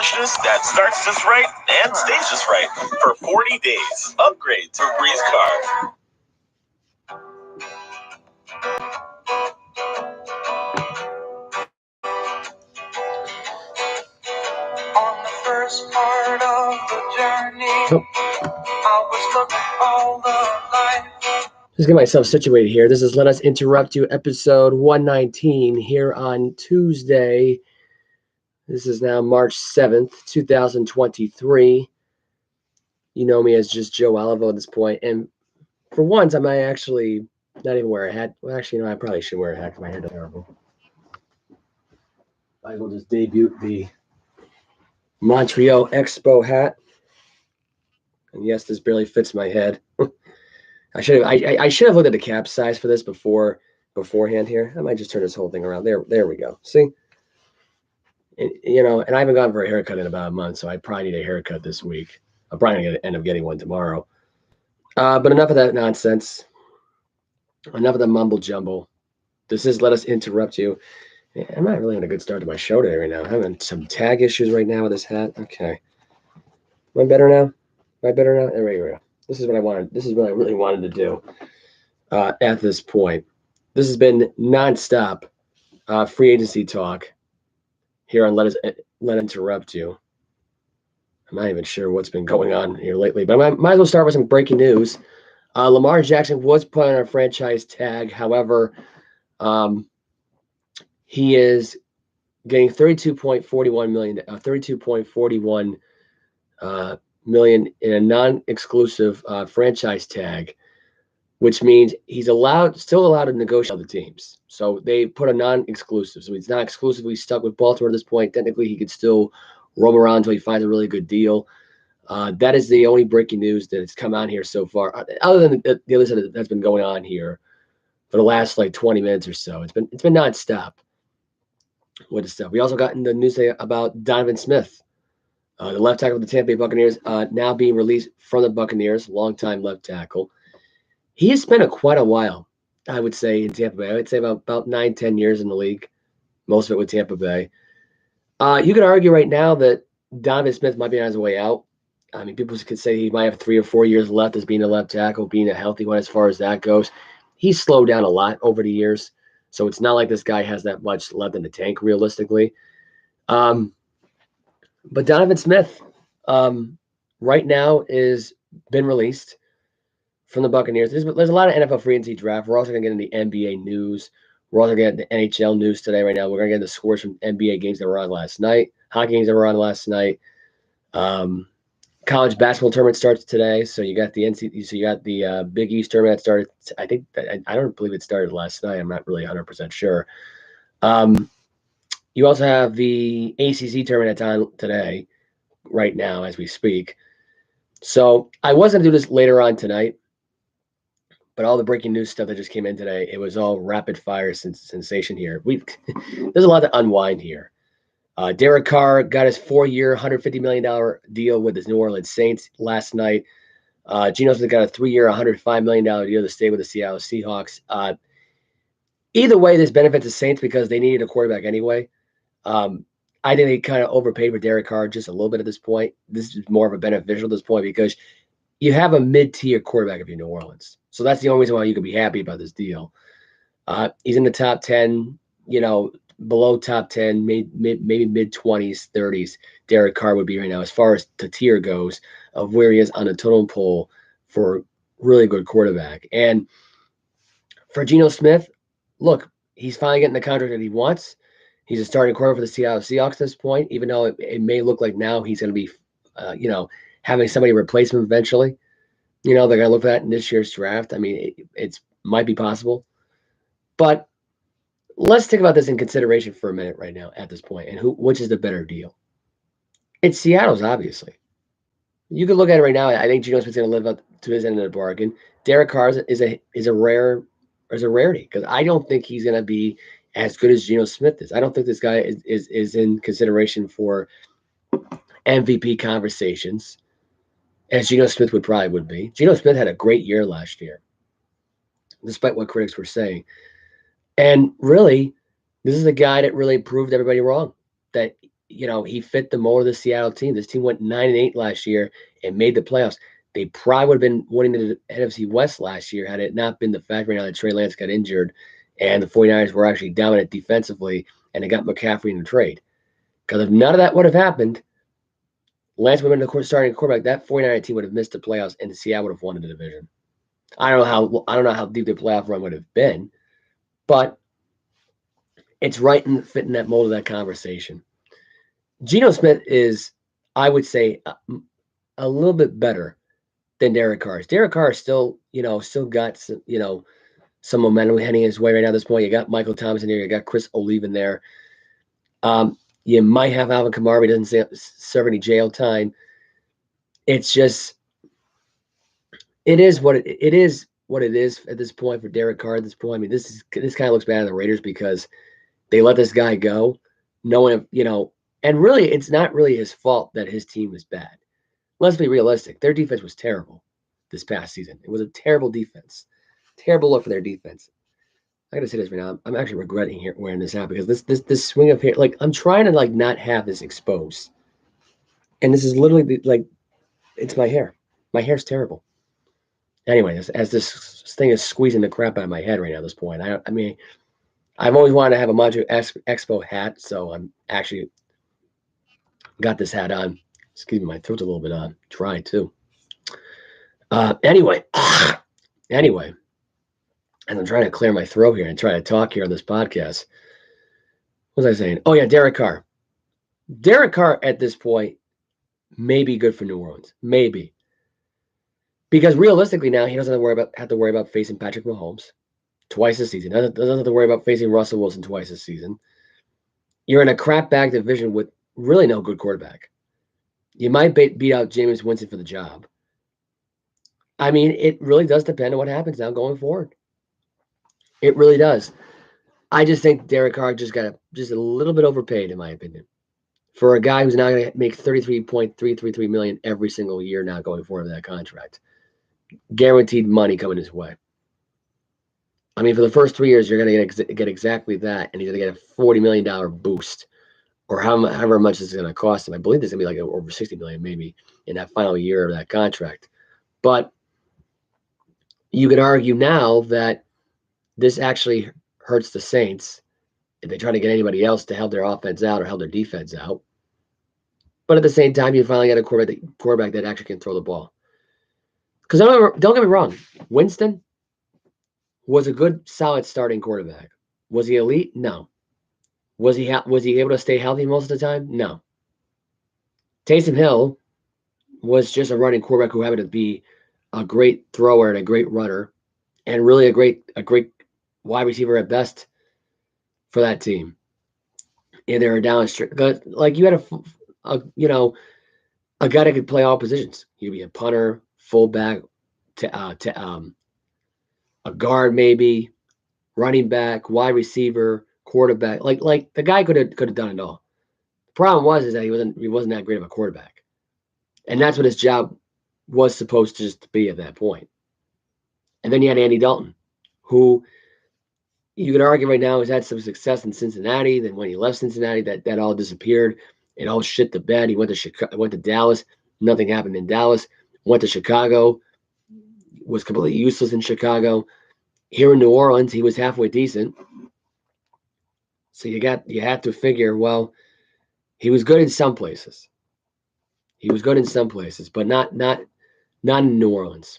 freshness that starts just right and stays just right for 40 days. Upgrade to Breeze Car. On the first part of the journey, I was looking all the life. Just get myself situated here. This is Let Us Interrupt You, episode 119 here on Tuesday. This is now March 7th, 2023. You know me as just Joe Olivo at this point. And for once, I might actually not even wear a hat. Well, actually, no, I probably should wear a hat because my hair is terrible. I will just debut the Montreal Expo hat. And yes, this barely fits my head. I should have looked at the cap size for this beforehand here. I might just turn this whole thing around. There we go. See? And I haven't gone for a haircut in about a month, so I probably need a haircut this week. I'm probably going to end up getting one tomorrow. But enough of that nonsense. Enough of the mumble jumble. This is Let Us Interrupt You. I'm not really having a good start to my show today right now. I'm having some tag issues right now with this hat. Okay. Am I better now? There we go. This is what I wanted. This is what I really wanted to do at this point. This has been nonstop free agency talk here on Let Us Interrupt You. I'm not even sure what's been going on here lately, but I might as well start with some breaking news. Lamar Jackson was put on a franchise tag. However, he is getting $32.41 million in a non-exclusive franchise tag, which means he's still allowed to negotiate with the teams. So they put a non-exclusive. So he's not exclusively stuck with Baltimore at this point. Technically, he could still roam around until he finds a really good deal. That is the only breaking news that has come out here so far. Other than the other side that's been going on here for the last 20 minutes or so. It's been nonstop with the stuff. We also got in the news today about Donovan Smith, the left tackle of the Tampa Bay Buccaneers, now being released from the Buccaneers, longtime left tackle. He has spent quite a while, I would say, in Tampa Bay. I would say about 9-10 years in the league, most of it with Tampa Bay. You could argue right now that Donovan Smith might be on his way out. I mean, people could say he might have 3 or 4 years left as being a left tackle, being a healthy one as far as that goes. He's slowed down a lot over the years, so it's not like this guy has that much left in the tank, realistically. But Donovan Smith right now is been released from the Buccaneers. There's a lot of NFL free agency draft. We're also going to get into the NBA news. We're also going to get the NHL news today right now. We're going to get the scores from NBA games that were on last night, hockey games that were on last night. College basketball tournament starts today. So you got the Big East tournament that started. I don't believe it started last night. I'm not really 100% sure. You also have the ACC tournament that's on today, right now as we speak. So I was going to do this later on tonight, but all the breaking news stuff that just came in today, it was all rapid fire sensation here. There's a lot to unwind here. Derek Carr got his 4-year, $150 million deal with his New Orleans Saints last night. Geno Smith got a 3-year, $105 million deal to stay with the Seattle Seahawks. Either way, this benefits the Saints because they needed a quarterback anyway. I think they kind of overpaid for Derek Carr just a little bit at this point. This is more of a beneficial at this point because you have a mid-tier quarterback if you're New Orleans. So that's the only reason why you could be happy about this deal. He's in the top 10, below top 10, maybe mid-20s, 30s. Derek Carr would be right now as far as the tier goes of where he is on the totem pole for really good quarterback. And for Geno Smith, look, he's finally getting the contract that he wants. He's a starting quarterback for the Seattle Seahawks at this point, even though it may look like now he's going to be, having somebody replace him eventually. They're going to look at that in this year's draft. I mean, it might be possible. But let's think about this in consideration for a minute right now at this point, and which is the better deal? It's Seattle's, obviously. You can look at it right now. I think Geno Smith's going to live up to his end of the bargain. Derek Carr is a rarity because I don't think he's going to be as good as Geno Smith is. I don't think this guy is in consideration for MVP conversations as Geno Smith would be. Geno Smith had a great year last year, despite what critics were saying. And really, this is a guy that really proved everybody wrong. That he fit the mold of the Seattle team. This team went 9-8 last year and made the playoffs. They probably would have been winning the NFC West last year had it not been the fact right now that Trey Lance got injured and the 49ers were actually dominant defensively and they got McCaffrey in the trade. Because if none of that would have happened, Lance would have been the starting quarterback. That 49er team would have missed the playoffs and Seattle would have won the division. I don't know how deep the playoff run would have been, but it's right in fitting that mold of that conversation. Geno Smith is, I would say, a little bit better than Derek Carr. Derek Carr still got some momentum heading his way right now at this point. You got Michael Thomas in here. You got Chris Olave in there. You might have Alvin Kamara, but he doesn't serve any jail time. It's just, it is what it is at this point for Derek Carr at this point. I mean, this kind of looks bad on the Raiders because they let this guy go, knowing, and really it's not really his fault that his team was bad. Let's be realistic. Their defense was terrible this past season. It was a terrible defense. Terrible look for their defense. I gotta say this right now. I'm actually regretting wearing this out because this swing of hair, like I'm trying to not have this exposed. And this is literally it's my hair. My hair's terrible. Anyway, as this thing is squeezing the crap out of my head right now at this point. I mean, I've always wanted to have a Mojo Expo hat, so I'm actually got this hat on. Excuse me, my throat's a little bit dry too. Anyway, and I'm trying to clear my throat here and try to talk here on this podcast. What was I saying? Oh yeah, Derek Carr. Derek Carr at this point may be good for New Orleans, maybe, because realistically now he doesn't have to worry about facing Patrick Mahomes twice this season. Doesn't have to worry about facing Russell Wilson twice this season. You're in a crap bag division with really no good quarterback. You might beat out Jameis Winston for the job. I mean, it really does depend on what happens now going forward. It really does. I just think Derek Carr just got a little bit overpaid, in my opinion, for a guy who's now going to make $33.333 million every single year now going forward with that contract. Guaranteed money coming his way. I mean, for the first 3 years, you're going to get exactly that, and he's going to get a $40 million boost, or however much it's going to cost him. I believe it's going to be over $60 million maybe in that final year of that contract. But you could argue now that this actually hurts the Saints if they try to get anybody else to help their offense out or help their defense out. But at the same time, you finally got a quarterback that actually can throw the ball. Because don't get me wrong, Winston was a good, solid starting quarterback. Was he elite? No. Was he able to stay healthy most of the time? No. Taysom Hill was just a running quarterback who happened to be a great thrower and a great runner, and really a great wide receiver at best for that team. And they were down strict. Like you had a guy that could play all positions. He could be a punter, fullback, a guard maybe, running back, wide receiver, quarterback. Like the guy could have done it all. The problem is that he wasn't that great of a quarterback, and that's what his job was supposed to just be at that point. And then you had Andy Dalton, who you could argue right now has had some success in Cincinnati. Then when he left Cincinnati, that all disappeared. It all shit the bed. He went to Dallas. Nothing happened in Dallas. Went to Chicago. Was completely useless in Chicago. Here in New Orleans, he was halfway decent. So you have to figure, well, he was good in some places. But not in New Orleans.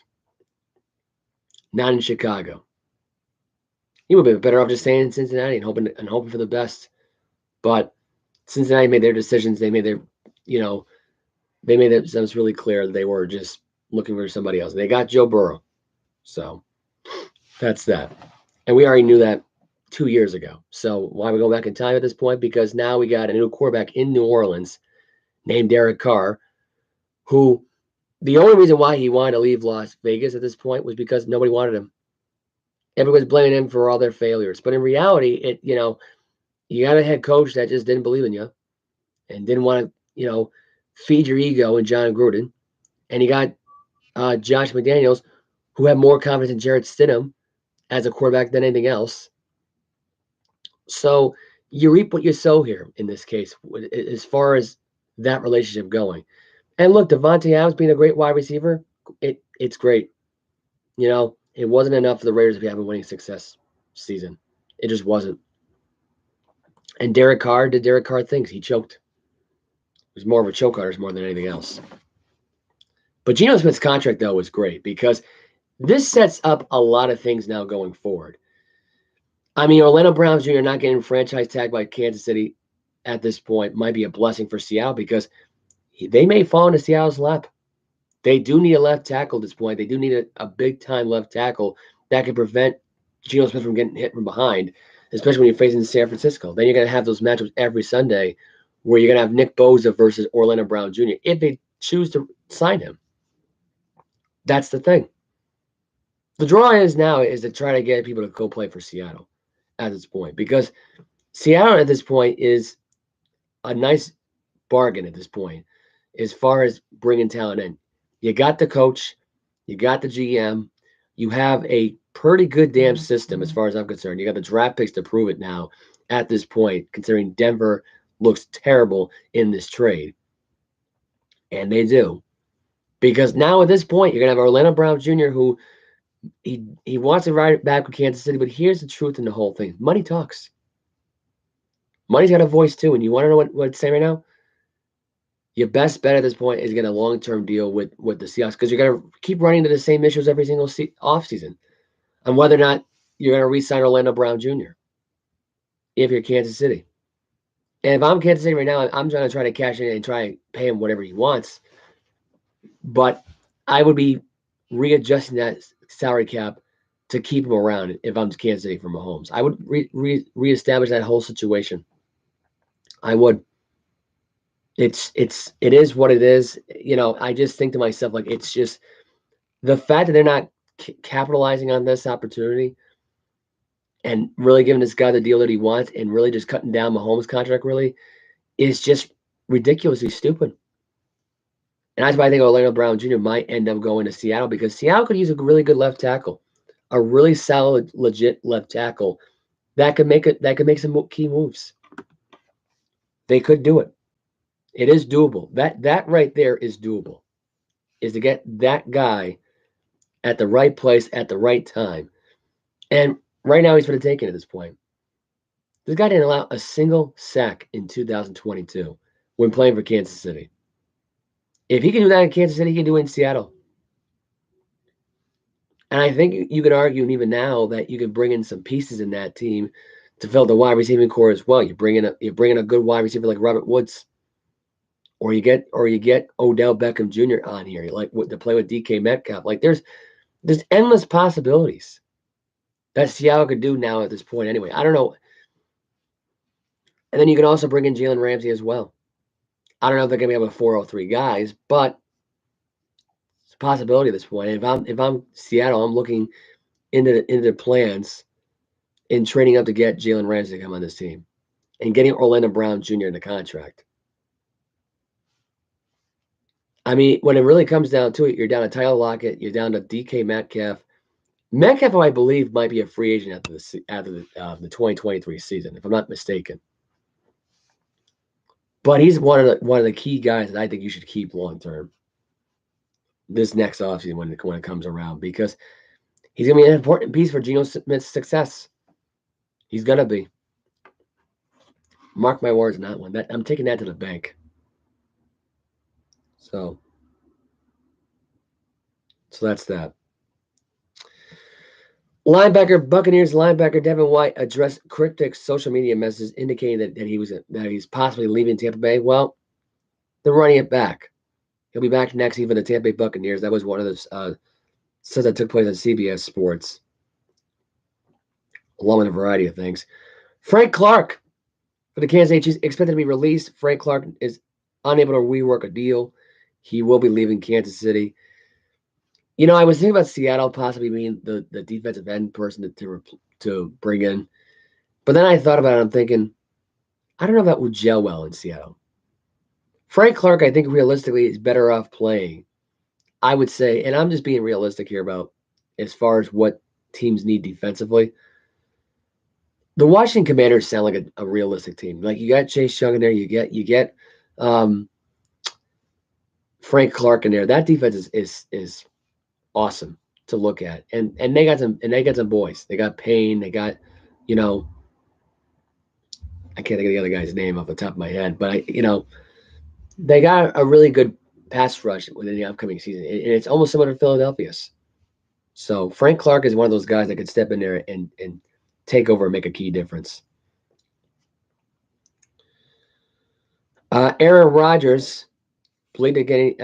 Not in Chicago. He would be better off just staying in Cincinnati and hoping for the best. But Cincinnati made their decisions. They made themselves really clear that they were just looking for somebody else. They got Joe Burrow. So that's that. And we already knew that 2 years ago. So why we go back in time at this point? Because now we got a new quarterback in New Orleans named Derek Carr, who the only reason why he wanted to leave Las Vegas at this point was because nobody wanted him. Everybody's blaming him for all their failures. But in reality, you got a head coach that just didn't believe in you and didn't want to, feed your ego in John Gruden. And you got Josh McDaniels, who had more confidence in Jarrett Stidham as a quarterback than anything else. So you reap what you sow here in this case, as far as that relationship going. And look, Devontae Adams being a great wide receiver, it's great. It wasn't enough for the Raiders to be having winning success season. It just wasn't. And Derek Carr did Derek Carr things. He choked. It was more of a choke artist more than anything else. But Geno Smith's contract, though, was great because this sets up a lot of things now going forward. I mean, Orlando Brown Jr. not getting franchise tagged by Kansas City at this point might be a blessing for Seattle because they may fall into Seattle's lap. They do need a left tackle at this point. They do need a big-time left tackle that can prevent Geno Smith from getting hit from behind, especially when you're facing San Francisco. Then you're going to have those matchups every Sunday where you're going to have Nick Bosa versus Orlando Brown Jr. if they choose to sign him. That's the thing. The draw is now is to try to get people to go play for Seattle at this point because Seattle at this point is a nice bargain at this point as far as bringing talent in. You got the coach, you got the GM, you have a pretty good damn system as far as I'm concerned. You got the draft picks to prove it now at this point, considering Denver looks terrible in this trade. And they do. Because now at this point, you're going to have Orlando Brown Jr., who he wants to ride it back with Kansas City, but here's the truth in the whole thing. Money talks. Money's got a voice too, and you want to know what it's saying right now? Your best bet at this point is get a long-term deal with the Seahawks because you're going to keep running into the same issues every single offseason on whether or not you're going to re-sign Orlando Brown Jr. if you're Kansas City. And if I'm Kansas City right now, I'm trying to cash in and try and pay him whatever he wants. But I would be readjusting that salary cap to keep him around if I'm Kansas City for Mahomes. I would reestablish that whole situation. I would. It is what it is. I just think to myself, like, it's just the fact that they're not capitalizing on this opportunity and really giving this guy the deal that he wants and really just cutting down Mahomes' contract really is just ridiculously stupid. And that's why I think Orlando Brown Jr. might end up going to Seattle because Seattle could use a really good left tackle, a really solid, legit left tackle that could make some key moves. They could do it. It is doable. That right there is doable. Is to get that guy at the right place at the right time. And right now he's for the taking at this point. This guy didn't allow a single sack in 2022 when playing for Kansas City. If he can do that in Kansas City, he can do it in Seattle. And I think you could argue, and even now, that you can bring in some pieces in that team to fill the wide receiving core as well. You bring in a good wide receiver like Robert Woods, or you get Odell Beckham Jr. on here, like to play with DK Metcalf. Like there's endless possibilities that Seattle could do now at this point. Anyway, I don't know. And then you can also bring in Jalen Ramsey as well. I don't know if they're going to be able to 403 guys, but it's a possibility at this point. And if I'm Seattle, I'm looking into the plans in trading up to get Jalen Ramsey to come on this team and getting Orlando Brown Jr. in the contract. I mean, when it really comes down to it, you're down to Tyler Lockett, you're down to DK Metcalf. Metcalf, I believe, might be a free agent after the 2023 season, if I'm not mistaken. But he's one of the key guys that I think you should keep long term this next offseason when it comes around because he's going to be an important piece for Geno Smith's success. He's going to be. Mark my words on that one. I'm taking that to the bank. So that's that. Buccaneers linebacker Devin White addressed cryptic social media messages indicating that he's possibly leaving Tampa Bay. Well, they're running it back. He'll be back next season for the Tampa Bay Buccaneers. That was one of those says that took place on CBS Sports, along with a variety of things. Frank Clark for the Kansas City Chiefs expected to be released. Frank Clark is unable to rework a deal. He will be leaving Kansas City. I was thinking about Seattle possibly being the defensive end person to bring in. But then I thought about it. I'm thinking, I don't know if that would gel well in Seattle. Frank Clark, I think realistically, is better off playing. I would say, and I'm just being realistic here about as far as what teams need defensively. The Washington Commanders sound like a realistic team. Like you got Chase Young in there, you get Frank Clark in there. That defense is awesome to look at, and they got some boys. They got Payne. They got, you know, I can't think of the other guy's name off the top of my head, but they got a really good pass rush within the upcoming season, and it's almost similar to Philadelphia's. So Frank Clark is one of those guys that could step in there and take over and make a key difference. Aaron Rodgers believed getting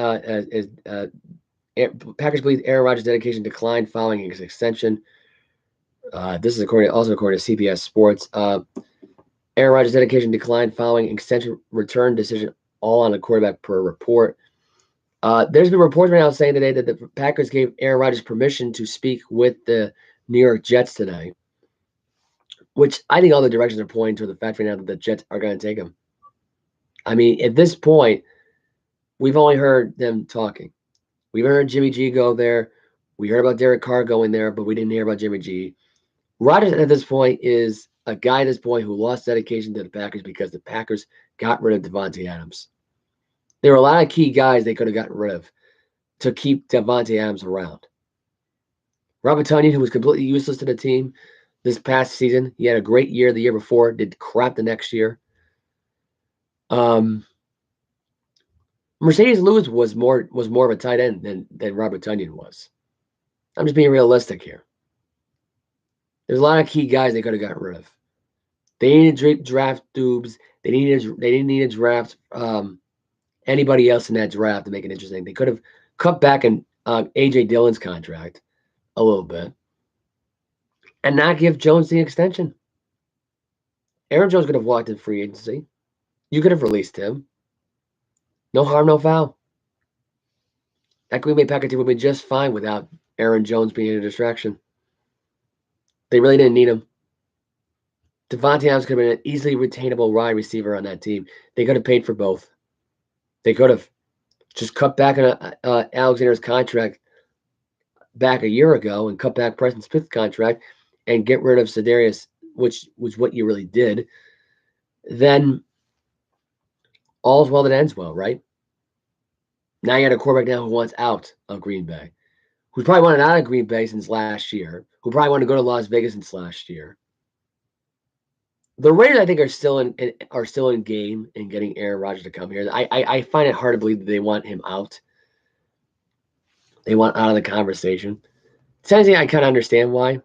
Packers believe Aaron Rodgers' dedication declined following his extension. This is according to CBS Sports. Aaron Rodgers' dedication declined following extension return decision, all on the quarterback per report. There's been reports right now saying today that the Packers gave Aaron Rodgers permission to speak with the New York Jets today, which I think all the directions are pointing to the fact right now that the Jets are going to take him. I mean, at this point, we've only heard them talking. We've heard Jimmy G go there. We heard about Derek Carr going there, but we didn't hear about Jimmy G. Rodgers at this point is a guy at this point who lost dedication to the Packers because the Packers got rid of Davante Adams. There were a lot of key guys they could have gotten rid of to keep Davante Adams around. Robert Tonyan, who was completely useless to the team this past season, he had a great year the year before, did crap the next year. Mercedes Lewis was more of a tight end than Robert Tonyan was. I'm just being realistic here. There's a lot of key guys they could have gotten rid of. They needed to draft Dubes. They didn't need to draft anybody else in that draft to make it interesting. They could have cut back on AJ Dillon's contract a little bit and not give Jones the extension. Aaron Jones could have walked in free agency. You could have released him. No harm, no foul. That Green Bay Packers team would have been just fine without Aaron Jones being a distraction. They really didn't need him. Davante Adams could have been an easily retainable wide receiver on that team. They could have paid for both. They could have just cut back on Alexander's contract back a year ago and cut back Preston Smith's contract and get rid of Sedarius, which was what you really did. Then all's well that ends well, right? Now you got a quarterback now who wants out of Green Bay, who's probably wanted out of Green Bay since last year, who probably wanted to go to Las Vegas since last year. The Raiders, I think, are still in game in getting Aaron Rodgers to come here. I find it hard to believe that they want him out. They want out of the conversation. Tennessee, I kind of understand why,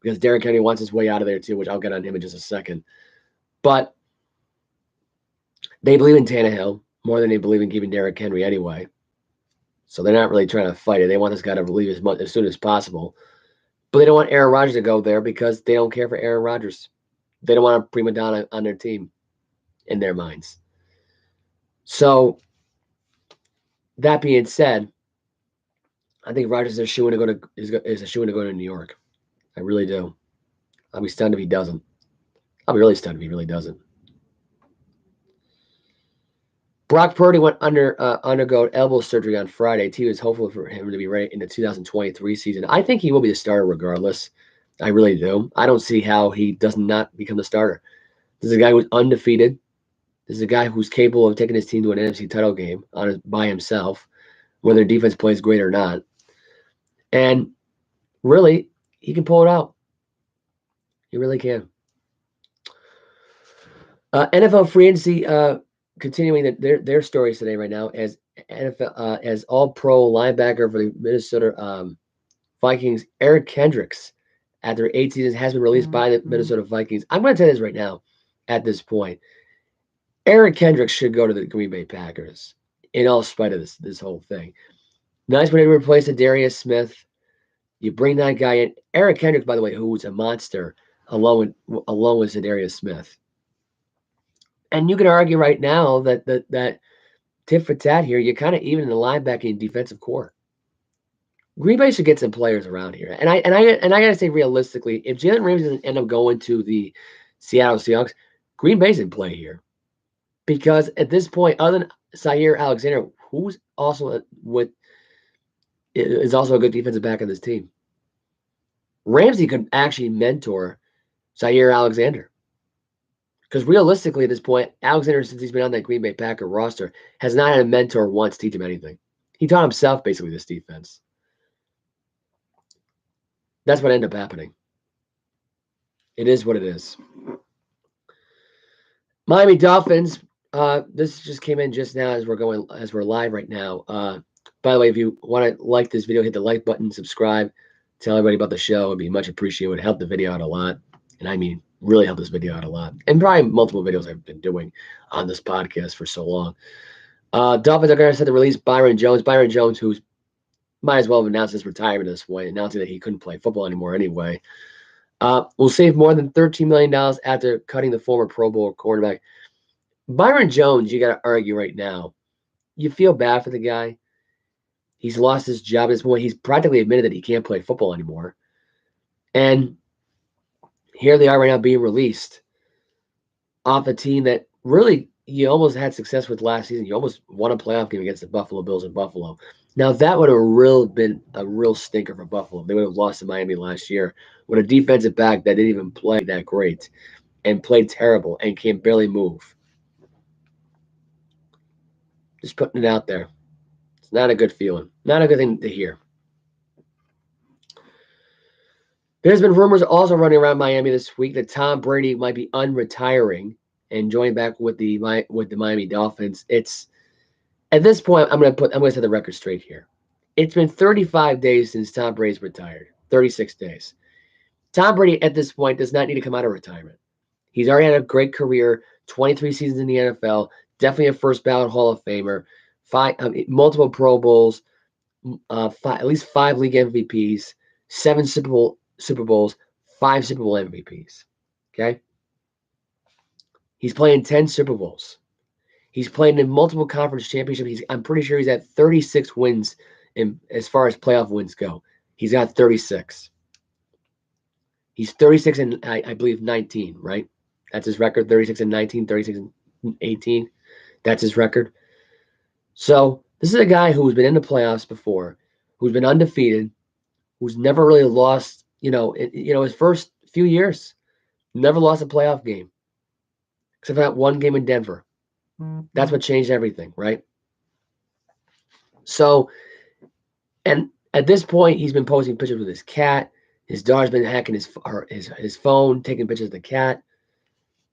because Derrick Henry wants his way out of there too, which I'll get on him in just a second. But they believe in Tannehill more than they believe in keeping Derrick Henry anyway. So they're not really trying to fight it. They want this guy to leave as soon as possible. But they don't want Aaron Rodgers to go there because they don't care for Aaron Rodgers. They don't want a prima donna on their team in their minds. So that being said, I think Rodgers is a shoe in to go to New York. I really do. I'll be stunned if he doesn't. I'll be really stunned if he really doesn't. Brock Purdy went undergo elbow surgery on Friday. He was hopeful for him to be ready in the 2023 season. I think he will be the starter regardless. I really do. I don't see how he does not become the starter. This is a guy who's undefeated. This is a guy who's capable of taking his team to an NFC title game by himself, whether defense plays great or not. And really, he can pull it out. He really can. NFL free agency continuing their stories today right now as NFL as All-Pro linebacker for the Minnesota Vikings, Eric Kendricks, after 8 seasons, has been released by the Minnesota Vikings. I'm going to tell you this right now. At this point, Eric Kendricks should go to the Green Bay Packers. In all spite of this whole thing, nice way to replace Darius Smith. You bring that guy in. Eric Kendricks, by the way, who's a monster, along with Darius Smith. And you can argue right now that tit for tat here, you're kind of even in the linebacking and defensive core. Green Bay should get some players around here. And I gotta say realistically, if Jalen Ramsey doesn't end up going to the Seattle Seahawks, Green Bay's in play here. Because at this point, other than Zaire Alexander, who's also is also a good defensive back on this team, Ramsey could actually mentor Zaire Alexander. Because realistically, at this point, Alexander, since he's been on that Green Bay Packer roster, has not had a mentor once teach him anything. He taught himself, basically, this defense. That's what ended up happening. It is what it is. Miami Dolphins. This just came in just now as we're live right now. By the way, if you want to like this video, hit the like button, subscribe, tell everybody about the show. It'd be much appreciated. It would help the video out a lot. And I mean, really help this video out a lot. And probably multiple videos I've been doing on this podcast for so long. Dolphins are going to set to release Byron Jones. Byron Jones, who's might as well have announced his retirement at this point, announcing that he couldn't play football anymore anyway. Will save more than $13 million after cutting the former Pro Bowl quarterback. Byron Jones, you got to argue right now. You feel bad for the guy. He's lost his job at this point. He's practically admitted that he can't play football anymore. And here they are right now being released off a team that really you almost had success with last season. You almost won a playoff game against the Buffalo Bills in Buffalo. Now, that would have been a real stinker for Buffalo. They would have lost to Miami last year with a defensive back that didn't even play that great and played terrible and can barely move. Just putting it out there. It's not a good feeling. Not a good thing to hear. There's been rumors also running around Miami this week that Tom Brady might be unretiring and joining back with the Miami Dolphins. It's at this point I'm going to set the record straight here. It's been 35 days since Tom Brady's retired. 36 days. Tom Brady at this point does not need to come out of retirement. He's already had a great career, 23 seasons in the NFL, definitely a first ballot Hall of Famer, multiple Pro Bowls, at least 5 league MVPs, 7 Super Bowls, 5 Super Bowl MVPs. Okay? He's playing 10 Super Bowls. He's playing in multiple conference championships. I'm pretty sure he's at 36 wins as far as playoff wins go. He's got 36. He's 36 and I believe 19, right? That's his record, 36 and 19, 36 and 18. That's his record. So this is a guy who's been in the playoffs before, who's been undefeated, who's never really lost, his first few years, never lost a playoff game, except for that one game in Denver. That's what changed everything, right? So, and at this point, he's been posting pictures with his cat. His daughter's been hacking his phone, taking pictures of the cat,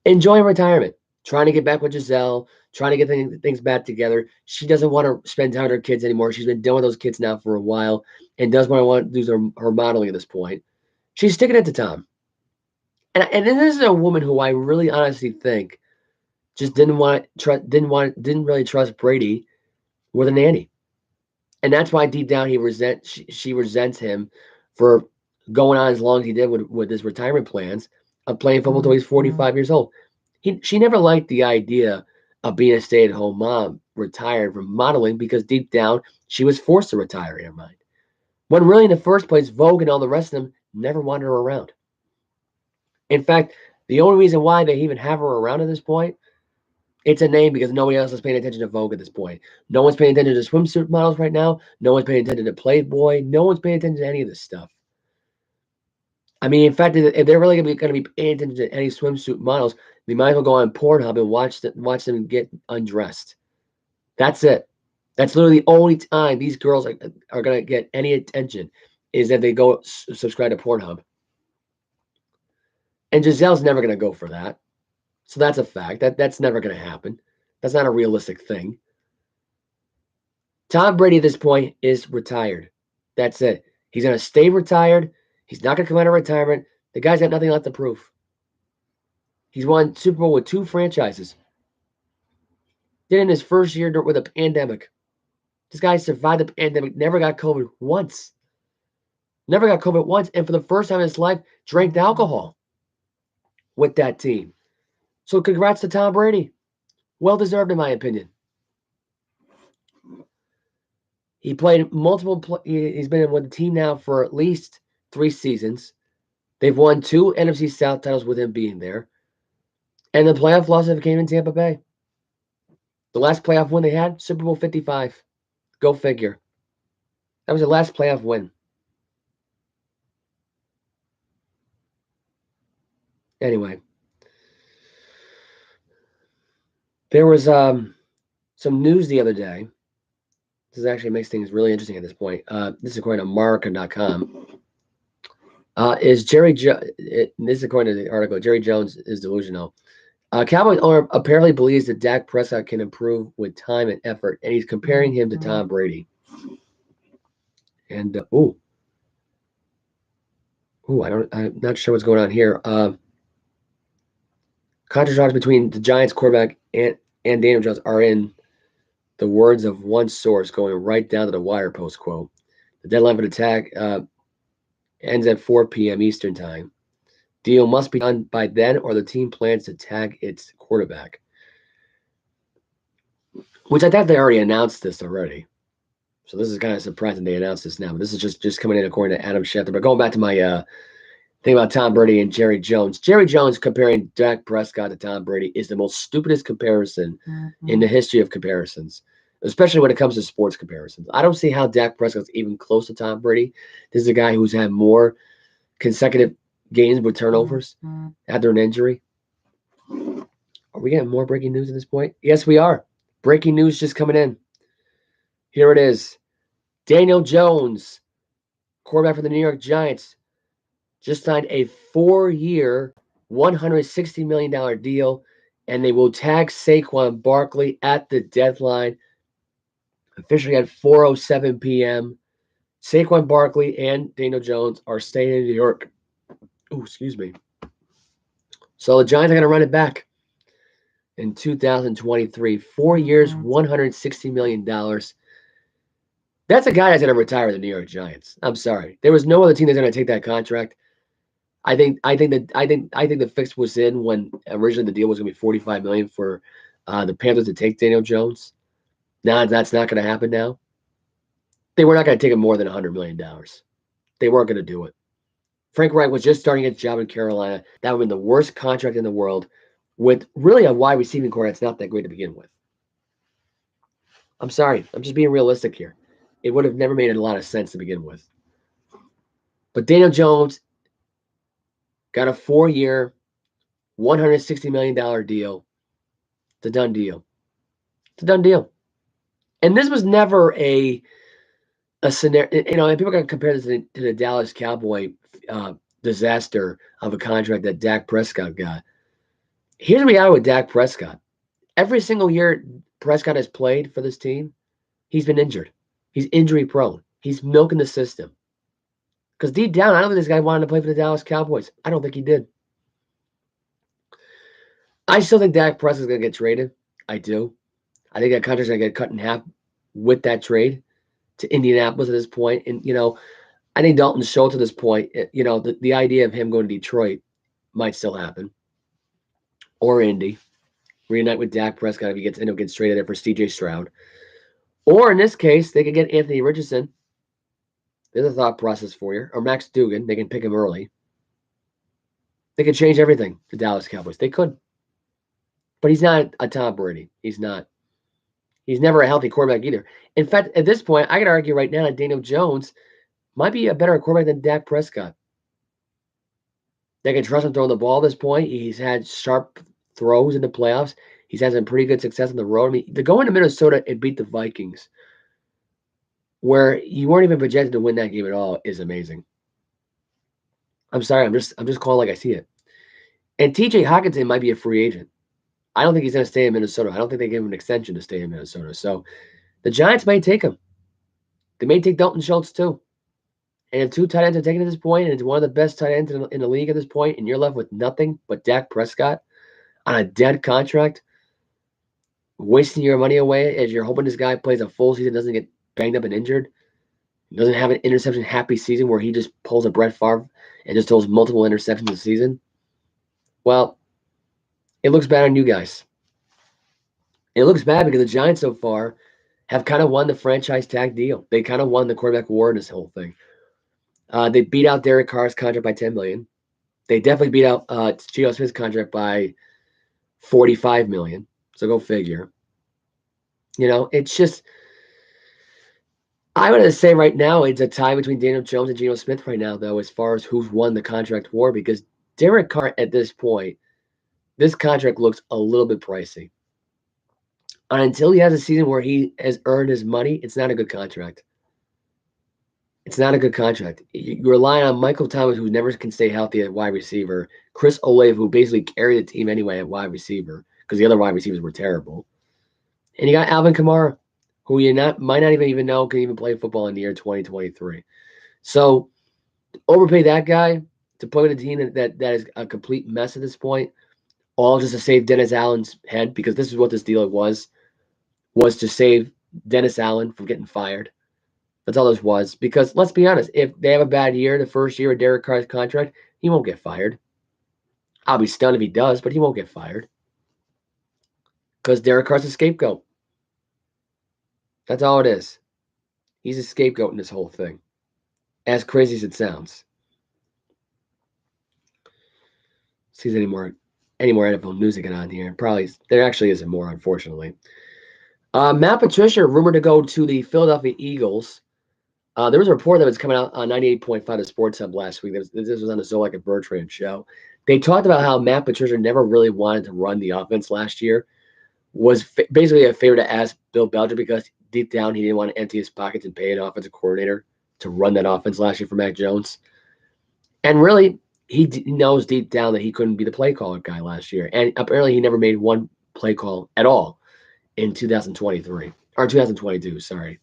enjoying retirement, trying to get back with Giselle, trying to get things back together. She doesn't want to spend time with her kids anymore. She's been done with those kids now for a while and does want to do her modeling at this point. She's sticking it to Tom. And this is a woman who I really honestly think just didn't really trust Brady with a nanny. And that's why deep down she resents him for going on as long as he did with his retirement plans of playing football until he's 45 years old. She never liked the idea of being a stay-at-home mom, retired from modeling, because deep down she was forced to retire in her mind. When really in the first place, Vogue and all the rest of them never wanted her around. In fact, the only reason why they even have her around at this point, it's a name because nobody else is paying attention to Vogue at this point. No one's paying attention to swimsuit models right now. No one's paying attention to Playboy. No one's paying attention to any of this stuff. I mean, in fact, if they're really going to be paying attention to any swimsuit models, they might as well go on Pornhub and watch them get undressed. That's it. That's literally the only time these girls are going to get any attention, is that they go subscribe to Pornhub. And Giselle's never going to go for that. So that's a fact. That's never going to happen. That's not a realistic thing. Tom Brady at this point is retired. That's it. He's going to stay retired. He's not going to come out of retirement. The guy's got nothing left to prove. He's won Super Bowl with 2 franchises. Did in his first year with a pandemic. This guy survived the pandemic, never got COVID once. Never got COVID once, and for the first time in his life, drank alcohol with that team. So congrats to Tom Brady. Well deserved, in my opinion. He played he's been with the team now for at least 3 seasons. They've won 2 NFC South titles with him being there. And the playoff losses came in Tampa Bay. The last playoff win they had, Super Bowl 55. Go figure. That was the last playoff win. Anyway, there was some news the other day. This actually makes things really interesting at this point. This is according to American.com. This is according to the article. Jerry Jones is delusional. Cowboys owner apparently believes that Dak Prescott can improve with time and effort, and he's comparing him to Tom Brady. And I'm not sure what's going on here. Contrast between the Giants quarterback and Daniel Jones are in the words of one source going right down to the wire post quote. The deadline for the tag ends at 4 p.m. Eastern time. Deal must be done by then, or the team plans to tag its quarterback. Which I thought they already announced this already. So this is kind of surprising they announced this now. But this is just coming in according to Adam Schefter. But going back to my thing about Tom Brady and Jerry Jones. Jerry Jones comparing Dak Prescott to Tom Brady is the most stupidest comparison in the history of comparisons, especially when it comes to sports comparisons. I don't see how Dak Prescott's even close to Tom Brady. This is a guy who's had more consecutive games with turnovers after an injury. Are we getting more breaking news at this point? Yes, we are. Breaking news just coming in. Here it is. Daniel Jones, quarterback for the New York Giants, just signed a 4-year, $160 million deal, and they will tag Saquon Barkley at the deadline, officially at 4:07 p.m. Saquon Barkley and Daniel Jones are staying in New York. Oh, excuse me. So the Giants are going to run it back in 2023. 4 years, $160 million. That's a guy that's going to retire with the New York Giants. I'm sorry. There was no other team that's going to take that contract. I think the fix was in when originally the deal was going to be $45 million for the Panthers to take Daniel Jones. Now that's not going to happen now. They were not going to take him more than $100 million. They weren't going to do it. Frank Reich was just starting his job in Carolina. That would have been the worst contract in the world with really a wide receiving core that's not that great to begin with. I'm sorry. I'm just being realistic here. It would have never made a lot of sense to begin with. But Daniel Jones got a 4-year, $160 million deal. It's a done deal. It's a done deal. And this was never a scenario, and people are going to compare this to the Dallas Cowboy disaster of a contract that Dak Prescott got. Here's the reality with Dak Prescott. Every single year Prescott has played for this team, he's been injured. He's injury prone. He's milking the system. Because deep down, I don't think this guy wanted to play for the Dallas Cowboys. I don't think he did. I still think Dak Prescott's going to get traded. I do. I think that contract's going to get cut in half with that trade to Indianapolis at this point. And, I think Dalton Schultz at this point, the idea of him going to Detroit might still happen. Or Indy. Reunite with Dak Prescott if he gets traded there for C.J. Stroud. Or in this case, they could get Anthony Richardson. There's a thought process for you. Or Max Duggan. They can pick him early. They could change everything to Dallas Cowboys. They could. But he's not a Tom Brady. He's not. He's never a healthy quarterback either. In fact, at this point, I could argue right now that Daniel Jones might be a better quarterback than Dak Prescott. They can trust him throwing the ball at this point. He's had sharp throws in the playoffs. He's had some pretty good success on the road. I mean, to go into Minnesota and beat the Vikings, where you weren't even projected to win that game at all, is amazing. I'm sorry, I'm just calling like I see it. And TJ Hockenson might be a free agent. I don't think he's going to stay in Minnesota. I don't think they gave him an extension to stay in Minnesota. So the Giants may take him. They may take Dalton Schultz too. And if 2 tight ends are taken at this point, and it's one of the best tight ends in the league at this point, and you're left with nothing but Dak Prescott on a dead contract, wasting your money away as you're hoping this guy plays a full season, doesn't get banged up and injured, doesn't have an interception-happy season where he just pulls a Brett Favre and just throws multiple interceptions a season, well, it looks bad on you guys. It looks bad because the Giants so far have kind of won the franchise tag deal. They kind of won the quarterback war in this whole thing. They beat out Derek Carr's contract by $10 million. They definitely beat out Geno Smith's contract by $45 million. So go figure. It's just, I would say right now it's a tie between Daniel Jones and Geno Smith right now, though, as far as who's won the contract war, because Derek Carr at this point, this contract looks a little bit pricey. And until he has a season where he has earned his money, it's not a good contract. It's not a good contract. You rely on Michael Thomas, who never can stay healthy at wide receiver. Chris Olave, who basically carried the team anyway at wide receiver because the other wide receivers were terrible. And you got Alvin Kamara, who you might not even know can even play football in the year 2023. So overpay that guy to play with a team that is a complete mess at this point, all just to save Dennis Allen's head, because this is what this deal was to save Dennis Allen from getting fired. That's all this was. Because let's be honest, if they have a bad year, the first year of Derek Carr's contract, he won't get fired. I'll be stunned if he does, but he won't get fired. Because Derek Carr's a scapegoat. That's all it is. He's a scapegoat in this whole thing. As crazy as it sounds. See if there's any more NFL news to get on here. Probably there actually isn't more, unfortunately. Matt Patricia rumored to go to the Philadelphia Eagles. There was a report that was coming out on 98.5 the Sports Hub last week. This was on the Zolak and Bertrand show. They talked about how Matt Patricia never really wanted to run the offense last year. Was basically a favor to ask Bill Belichick because deep down he didn't want to empty his pockets and pay an offensive coordinator to run that offense last year for Mac Jones. And really, he knows deep down that he couldn't be the play caller guy last year. And apparently he never made one play call at all in 2023. Or 2022, sorry.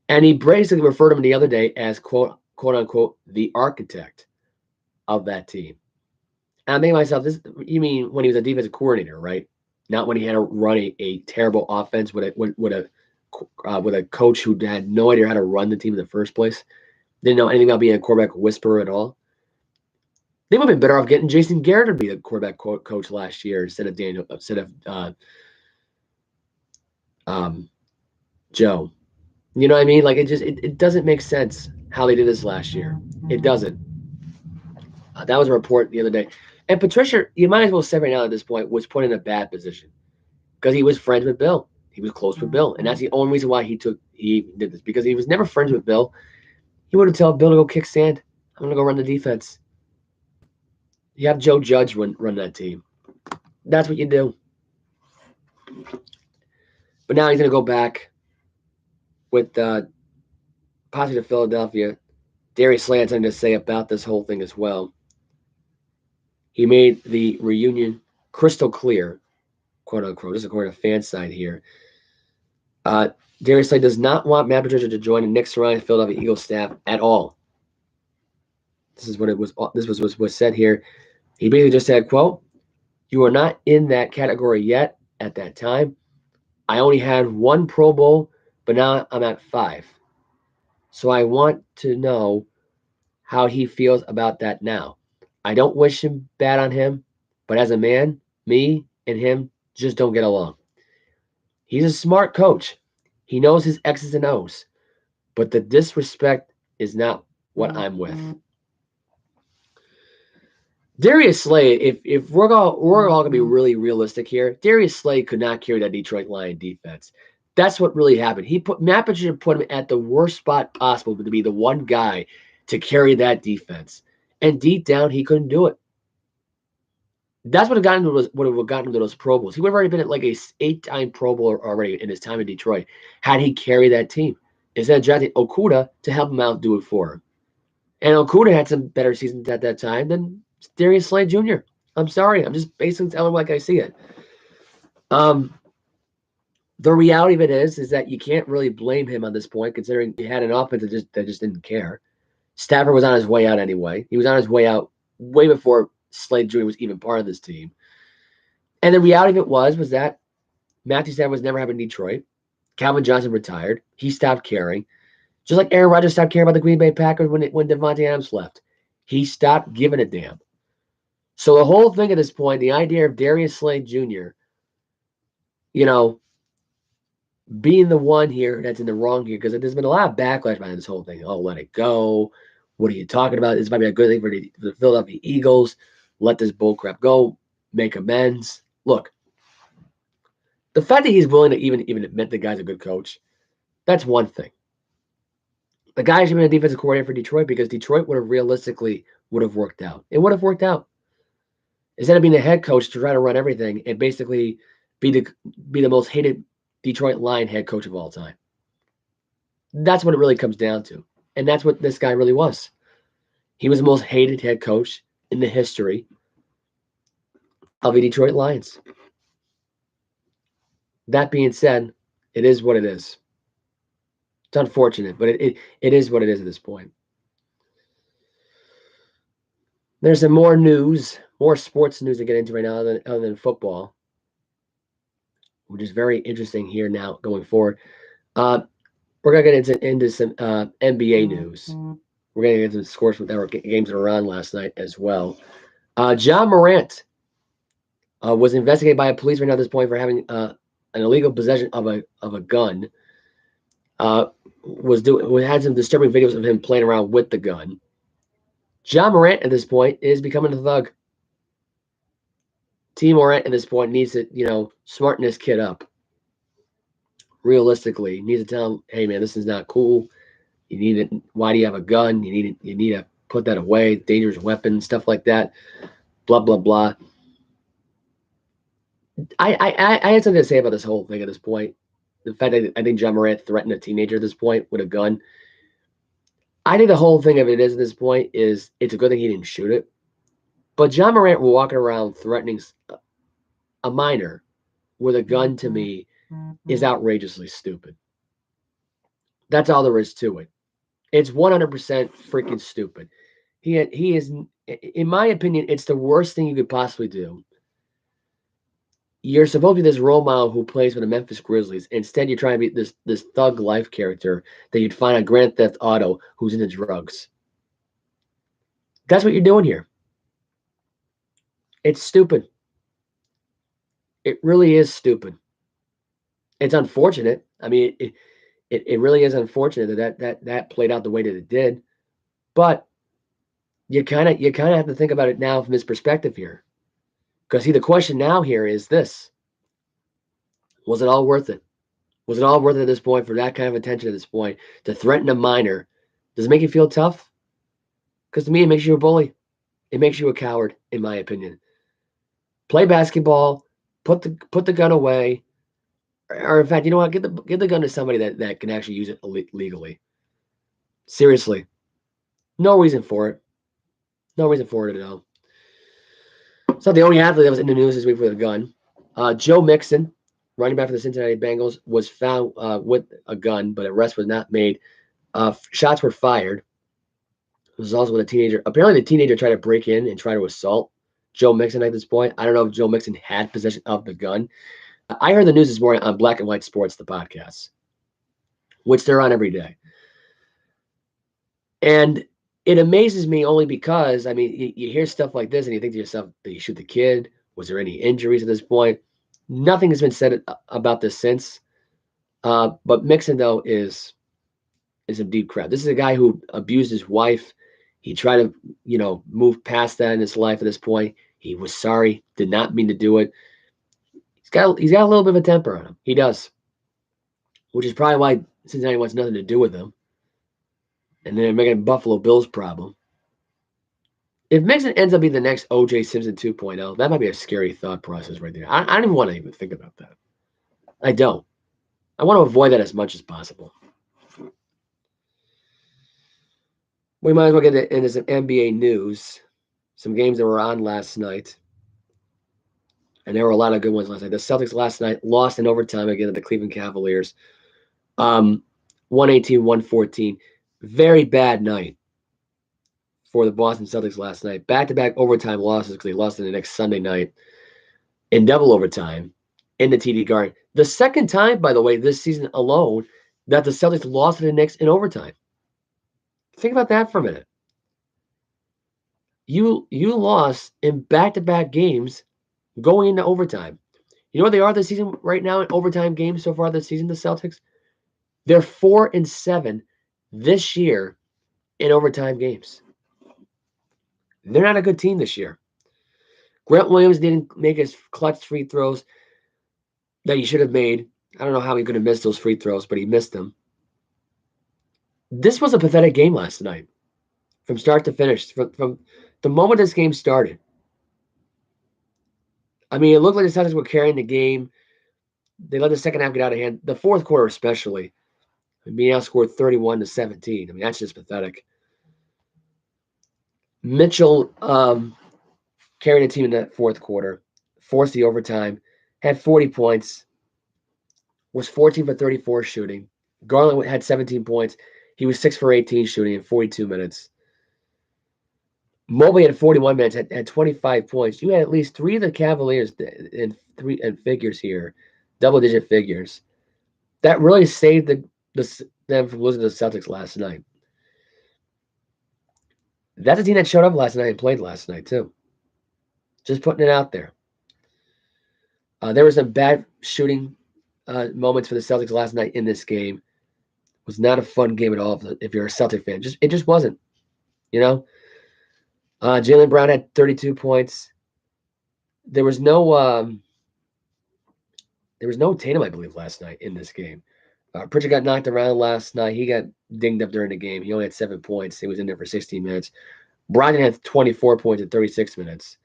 And he basically referred to him the other day as, quote unquote, the architect of that team. And I'm thinking to myself, you mean when he was a defensive coordinator, right? Not when he had to run a terrible offense with a coach who had no idea how to run the team in the first place. Didn't know anything about being a quarterback whisperer at all. They would have been better off getting Jason Garrett to be the quarterback coach last year instead of Joe. You know what I mean? Like it doesn't make sense how they did this last year. It doesn't. That was a report the other day. And Patricia, you might as well say right now at this point, was put in a bad position because he was friends with Bill. He was close with Bill, and that's the only reason why he did this, because he was never friends with Bill. He would have told Bill to go kick sand. I'm gonna go run the defense. You have Joe Judge run that team. That's what you do. But now he's gonna go back with possibly to Philadelphia. Darius Slay had something to say about this whole thing as well. He made the reunion crystal clear, quote unquote. This is according to FanSide here. Darius Slay does not want Matt Patricia to join the Nick Sirianni Philadelphia Eagles staff at all. This is what it was. This was said here. He basically just said, quote, "You are not in that category yet at that time. I only had one Pro Bowl, but now I'm at 5. So I want to know how he feels about that now. I don't wish him bad on him, but as a man, me and him just don't get along. He's a smart coach. He knows his X's and O's, but the disrespect is not what I'm with." Darius Slay, if we're all gonna be really realistic here, Darius Slay could not carry that Detroit Lion defense. That's what really happened. Matt Patricia put him at the worst spot possible to be the one guy to carry that defense, and deep down he couldn't do it. That's what would have gotten him to those Pro Bowls. He would have already been at like a 8-time Pro Bowler already in his time in Detroit had he carried that team instead of drafting Okudah to help him out, do it for him. And Okudah had some better seasons at that time than Darius Slay Jr. I'm sorry. I'm just basically telling like I see it. The reality of it is that you can't really blame him on this point, considering he had an offense that just didn't care. Stafford was on his way out anyway. He was on his way out way before Slay Jr. was even part of this team. And the reality of it was that Matthew Stafford was never having Detroit. Calvin Johnson retired. He stopped caring. Just like Aaron Rodgers stopped caring about the Green Bay Packers when Devontae Adams left. He stopped giving a damn. So the whole thing at this point, the idea of Darius Slay Jr., being the one here that's in the wrong here, because there's been a lot of backlash behind this whole thing. Oh, let it go. What are you talking about? This might be a good thing for the Philadelphia Eagles. Let this bullcrap go. Make amends. Look, the fact that he's willing to even admit the guy's a good coach, that's one thing. The guy should have been a defensive coordinator for Detroit because Detroit would have realistically worked out. It would have worked out. Instead of being the head coach to try to run everything and basically be the most hated Detroit Lion head coach of all time. That's what it really comes down to. And that's what this guy really was. He was the most hated head coach in the history of the Detroit Lions. That being said, it is what it is. It's unfortunate, but it is what it is at this point. There's some more news, more sports news to get into right now other than football, which is very interesting here now going forward. We're going to get into some NBA news. We're going to get into the scores with our games that were on last night as well. Ja Morant was investigated by a police right now at this point for having an illegal possession of a gun. Had some disturbing videos of him playing around with the gun. Ja Morant at this point is becoming a thug. T. Morant at this point needs to, smarten this kid up. Realistically, needs to tell him, hey man, this is not cool. You need it. Why do you have a gun? You need to put that away. Dangerous weapon, stuff like that. Blah blah blah. I had something to say about this whole thing at this point. The fact that I think Ja Morant threatened a teenager at this point with a gun. I think the whole thing of it is at this point is it's a good thing he didn't shoot it. But Ja Morant walking around threatening a minor with a gun to me is outrageously stupid. That's all there is to it. It's 100% freaking stupid. He is, in my opinion, it's the worst thing you could possibly do. You're supposed to be this role model who plays for the Memphis Grizzlies. Instead, you're trying to be this thug life character that you'd find on Grand Theft Auto who's into drugs. That's what you're doing here. It's stupid. It really is stupid. It's unfortunate. I mean, it really is unfortunate that played out the way that it did. But you kind of have to think about it now from his perspective here. Because see, the question now here is this. Was it all worth it? Was it all worth it at this point for that kind of attention at this point to threaten a minor? Does it make you feel tough? Because to me, it makes you a bully. It makes you a coward, in my opinion. Play basketball, put the gun away, or in fact, you know what? Give the gun to somebody that can actually use it legally. Seriously, no reason for it. No reason for it at all. It's not the only athlete that was in the news this week with a gun. Joe Mixon, running back for the Cincinnati Bengals, was found with a gun, but arrest was not made. Shots were fired. It was also with a teenager. Apparently, the teenager tried to break in and try to assault Joe Mixon at this point. I don't know if Joe Mixon had possession of the gun. I heard the news this morning on Black and White Sports, the podcast, which they're on every day. And it amazes me only because, I mean, you hear stuff like this and you think to yourself, did you shoot the kid? Was there any injuries at this point? Nothing has been said about this since. But Mixon, though, is some deep crap. This is a guy who abused his wife. He tried to, move past that in his life at this point. He was sorry, did not mean to do it. He's got a little bit of a temper on him. He does. Which is probably why Cincinnati wants nothing to do with him. And then they're making a Buffalo Bills problem. If Mixon ends up being the next O.J. Simpson 2.0, that might be a scary thought process right there. I don't even want to even think about that. I don't. I want to avoid that as much as possible. We might as well get into some NBA news. Some games that were on last night. And there were a lot of good ones last night. The Celtics last night lost in overtime again to the Cleveland Cavaliers. 118-114. Very bad night for the Boston Celtics last night. Back-to-back overtime losses because they lost in the next Sunday night in double overtime in the TD Garden. The second time, by the way, this season alone that the Celtics lost to the Knicks in overtime. Think about that for a minute. You lost in back-to-back games going into overtime. You know what they are this season right now in overtime games so far this season, the Celtics? They're 4-7 this year in overtime games. They're not a good team this year. Grant Williams didn't make his clutch free throws that he should have made. I don't know how he could have missed those free throws, but he missed them. This was a pathetic game last night, from start to finish. From the moment this game started, I mean, it looked like the Celtics were carrying the game. They let the second half get out of hand. The fourth quarter, especially, being outscored 31-17. I mean, that's just pathetic. Mitchell carried the team in that fourth quarter, forced the overtime, had 40 points, was 14 for 34 shooting. Garland had 17 points. He was 6 for 18 shooting in 42 minutes. Mobley had 41 minutes, had 25 points. You had at least 3 of the Cavaliers in figures here, double-digit figures. That really saved them from losing to the Celtics last night. That's a team that showed up last night and played last night, too. Just putting it out there. There were some bad shooting moments for the Celtics last night in this game. It was not a fun game at all if you're a Celtic fan. It just wasn't, you know? Jaylen Brown had 32 points. There was no Tatum, I believe, last night in this game. Pritchard got knocked around last night. He got dinged up during the game. He only had 7 points. He was in there for 16 minutes. Brogdon had 24 points in 36 minutes.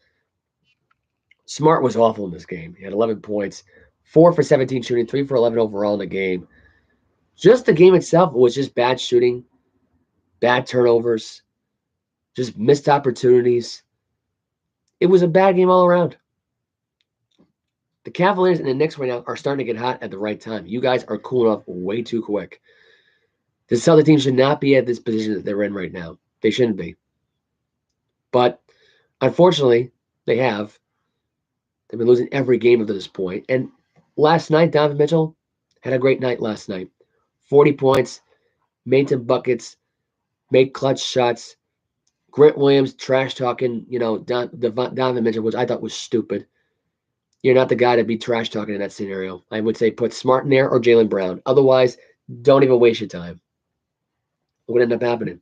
Smart was awful in this game. He had 11 points, 4 for 17 shooting, 3 for 11 overall in the game. Just the game itself was just bad shooting, bad turnovers, just missed opportunities. It was a bad game all around. The Cavaliers and the Knicks right now are starting to get hot at the right time. You guys are cooling off way too quick. The Celtics team should not be at this position that they're in right now. They shouldn't be. But unfortunately, they have. They've been losing every game up to this point. And last night, Donovan Mitchell had a great night last night. 40 points, made some buckets, made clutch shots. Grant Williams trash talking, Donovan Mitchell, which I thought was stupid. You're not the guy to be trash talking in that scenario. I would say put Smart in there or Jaylen Brown. Otherwise, don't even waste your time. What would end up happening?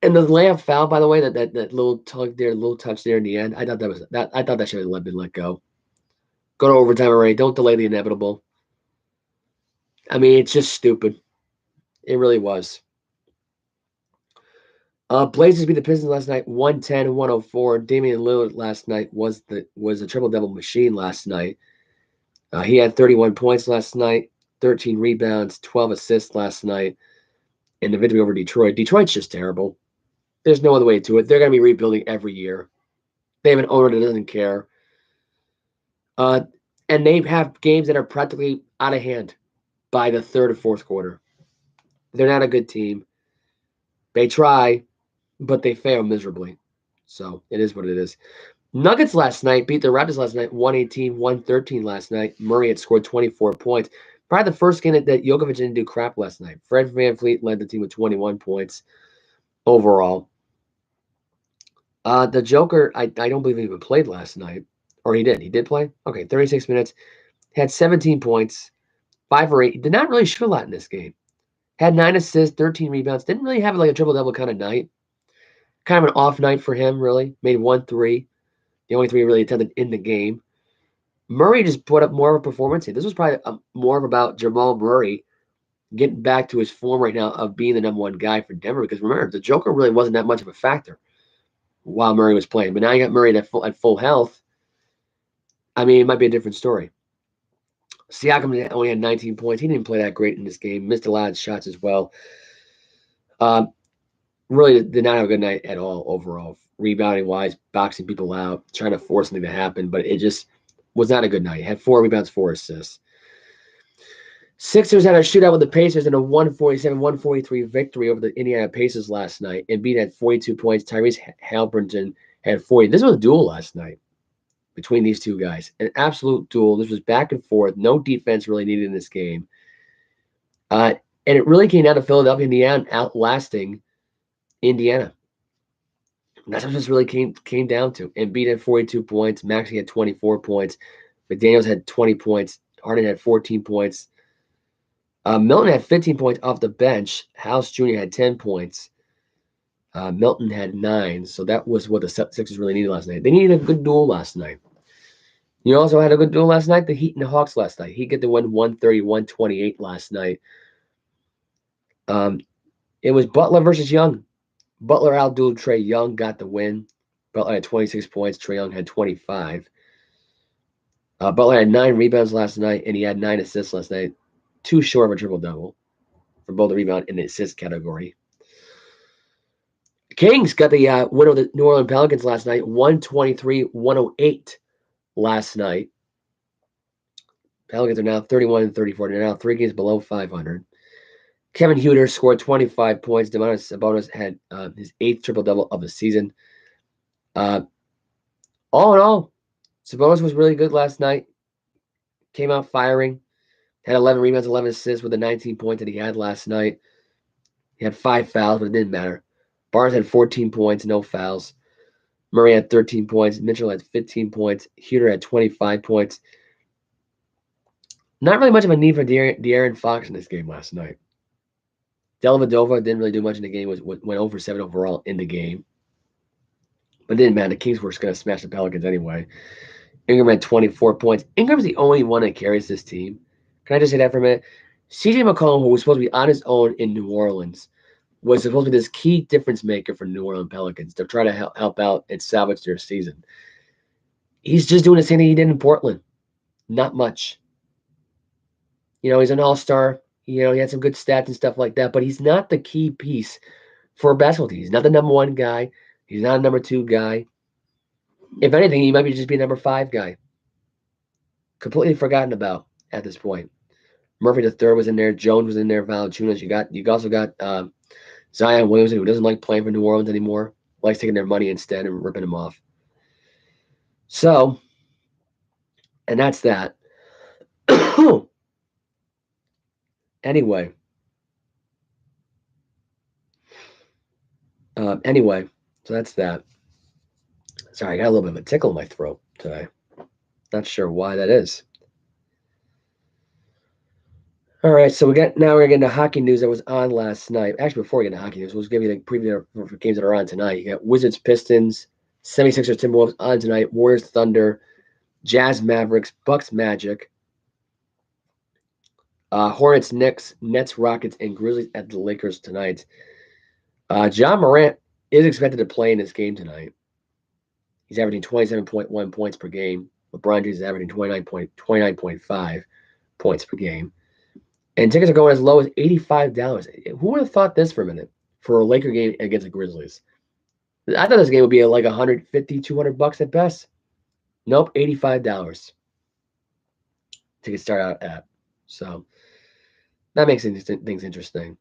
And the layup foul, by the way, that little tug there, little touch there in the end, I thought that should have been let go. Go to overtime already. Don't delay the inevitable. I mean, it's just stupid. It really was. Blazers beat the Pistons last night, 110-104. Damian Lillard last night was a triple-double machine last night. He had 31 points last night, 13 rebounds, 12 assists last night in the victory over Detroit. Detroit's just terrible. There's no other way to it. They're going to be rebuilding every year. They have an owner that doesn't care. And they have games that are practically out of hand by the third or fourth quarter. They're not a good team. They try, but they fail miserably. So it is what it is. Nuggets last night beat the Raptors last night, 118-113 last night. Murray had scored 24 points. Probably the first game that Jokovic didn't do crap last night. Fred VanVleet led the team with 21 points overall. The Joker, I don't believe he even played last night. Or he did. He did play? Okay, 36 minutes. Had 17 points, 5 or 8. He did not really shoot a lot in this game. Had 9 assists, 13 rebounds. Didn't really have like a triple-double kind of night. Kind of an off night for him, really. Made 1 3. The only 3 really attempted in the game. Murray just put up more of a performance here. This was probably more of about Jamal Murray getting back to his form right now of being the number 1 guy for Denver. Because remember, the Joker really wasn't that much of a factor while Murray was playing. But now you got Murray at full health. I mean, it might be a different story. Siakam only had 19 points. He didn't play that great in this game. Missed a lot of shots as well. Really did not have a good night at all overall. Rebounding-wise, boxing people out, trying to force something to happen. But it just was not a good night. Had 4 rebounds, 4 assists. Sixers had a shootout with the Pacers in a 147-143 victory over the Indiana Pacers last night. Embiid had 42 points. Tyrese Haliburton had 40. This was a duel last night between these two guys. An absolute duel. This was back and forth. No defense really needed in this game. And it really came down to Philadelphia in the end outlasting Indiana. And that's what this really came down to. Embiid had 42 points. Maxey had 24 points. McDaniels had 20 points. Harden had 14 points. Milton had 15 points off the bench. House Jr. had 10 points. Milton had 9. So that was what the Sixers really needed last night. They needed a good duel last night. You also had a good duel last night, the Heat and the Hawks last night. Heat get to win 130-128 last night. It was Butler versus Young. Butler outdueled Trae Young, got the win. Butler had 26 points. Trae Young had 25. Butler had 9 rebounds last night, and he had 9 assists last night. Too short of a triple-double for both the rebound and the assist category. Kings got the win over the New Orleans Pelicans last night, 123-108 last night. Pelicans are now 31-34. They're now 3 games below 500. Kevin Huerter scored 25 points. Domantas Sabonis had his 8th triple-double of the season. All in all, Sabonis was really good last night. Came out firing. Had 11 rebounds, 11 assists with the 19 points that he had last night. He had 5 fouls, but it didn't matter. Barnes had 14 points, no fouls. Murray had 13 points. Mitchell had 15 points. Huerter had 25 points. Not really much of a need for De'Aaron Fox in this game last night. Dellavedova didn't really do much in the game. Went over 7 overall in the game. But it didn't matter. The Kings were just going to smash the Pelicans anyway. Ingram had 24 points. Ingram's the only one that carries this team. Can I just say that for a minute? CJ McCollum, who was supposed to be on his own in New Orleans, was supposed to be this key difference maker for New Orleans Pelicans to try to help out and salvage their season. He's just doing the same thing he did in Portland. Not much. He's an all-star. He had some good stats and stuff like that, but he's not the key piece for a basketball team. He's not the number 1 guy. He's not a number 2 guy. If anything, he might just be a number 5 guy. Completely forgotten about at this point. Murphy III was in there. Jones was in there. Valanciunas. You also got Zion Williamson, who doesn't like playing for New Orleans anymore. Likes taking their money instead and ripping them off. So, and that's that. Anyway, so that's that. Sorry, I got a little bit of a tickle in my throat today. Not sure why that is. All right, so now we're gonna get into hockey news that was on last night. Actually, before we get into hockey news, we'll give you the preview for games that are on tonight. You got Wizards, Pistons, 76ers, Timberwolves on tonight. Warriors, Thunder, Jazz, Mavericks, Bucks, Magic, Hornets, Knicks, Nets, Rockets, and Grizzlies at the Lakers tonight. John Morant is expected to play in this game tonight. He's averaging 27.1 points per game. LeBron James is averaging 29.5 points per game. And tickets are going as low as $85. Who would have thought this for a minute for a Laker game against the Grizzlies? I thought this game would be like $150, $200 at best. Nope, $85. Tickets start out at. So that makes things interesting.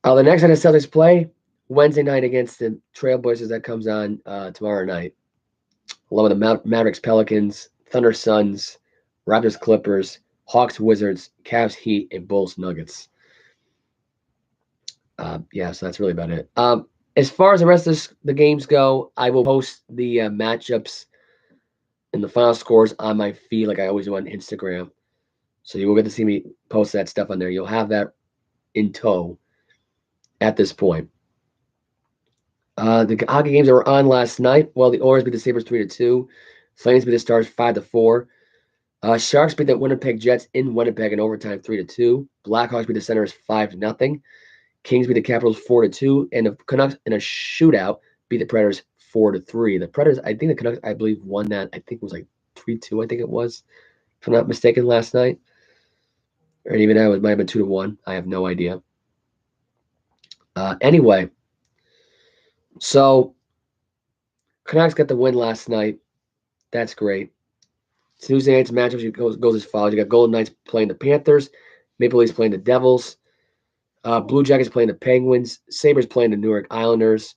The next time the Celtics play Wednesday night against the Trailblazers, that comes on tomorrow night, along with the Mavericks, Pelicans, Thunder, Suns, Raptors, Clippers, Hawks, Wizards, Cavs, Heat, and Bulls, Nuggets. So that's really about it. As far as the rest of the games go, I will post the matchups and the final scores on my feed like I always do on Instagram. So you will get to see me post that stuff on there. You'll have that in tow at this point. The hockey games that were on last night, well, the Oilers beat the Sabres 3-2. Flames beat the Stars 5-4. Sharks beat the Winnipeg Jets in Winnipeg in overtime 3-2. Blackhawks beat the Senators 5-0. Kings beat the Capitals 4-2. And the Canucks in a shootout beat the Predators 4-3. The Predators, I think the Canucks, I believe, won that. I think it was like 3-2, I think it was, if I'm not mistaken, last night. Or even that it might have been 2-1. I have no idea. Anyway, so Canucks got the win last night. That's great. Tuesday night's matchups goes as follows. You got Golden Knights playing the Panthers, Maple Leafs playing the Devils, Blue Jackets playing the Penguins, Sabres playing the New York Islanders,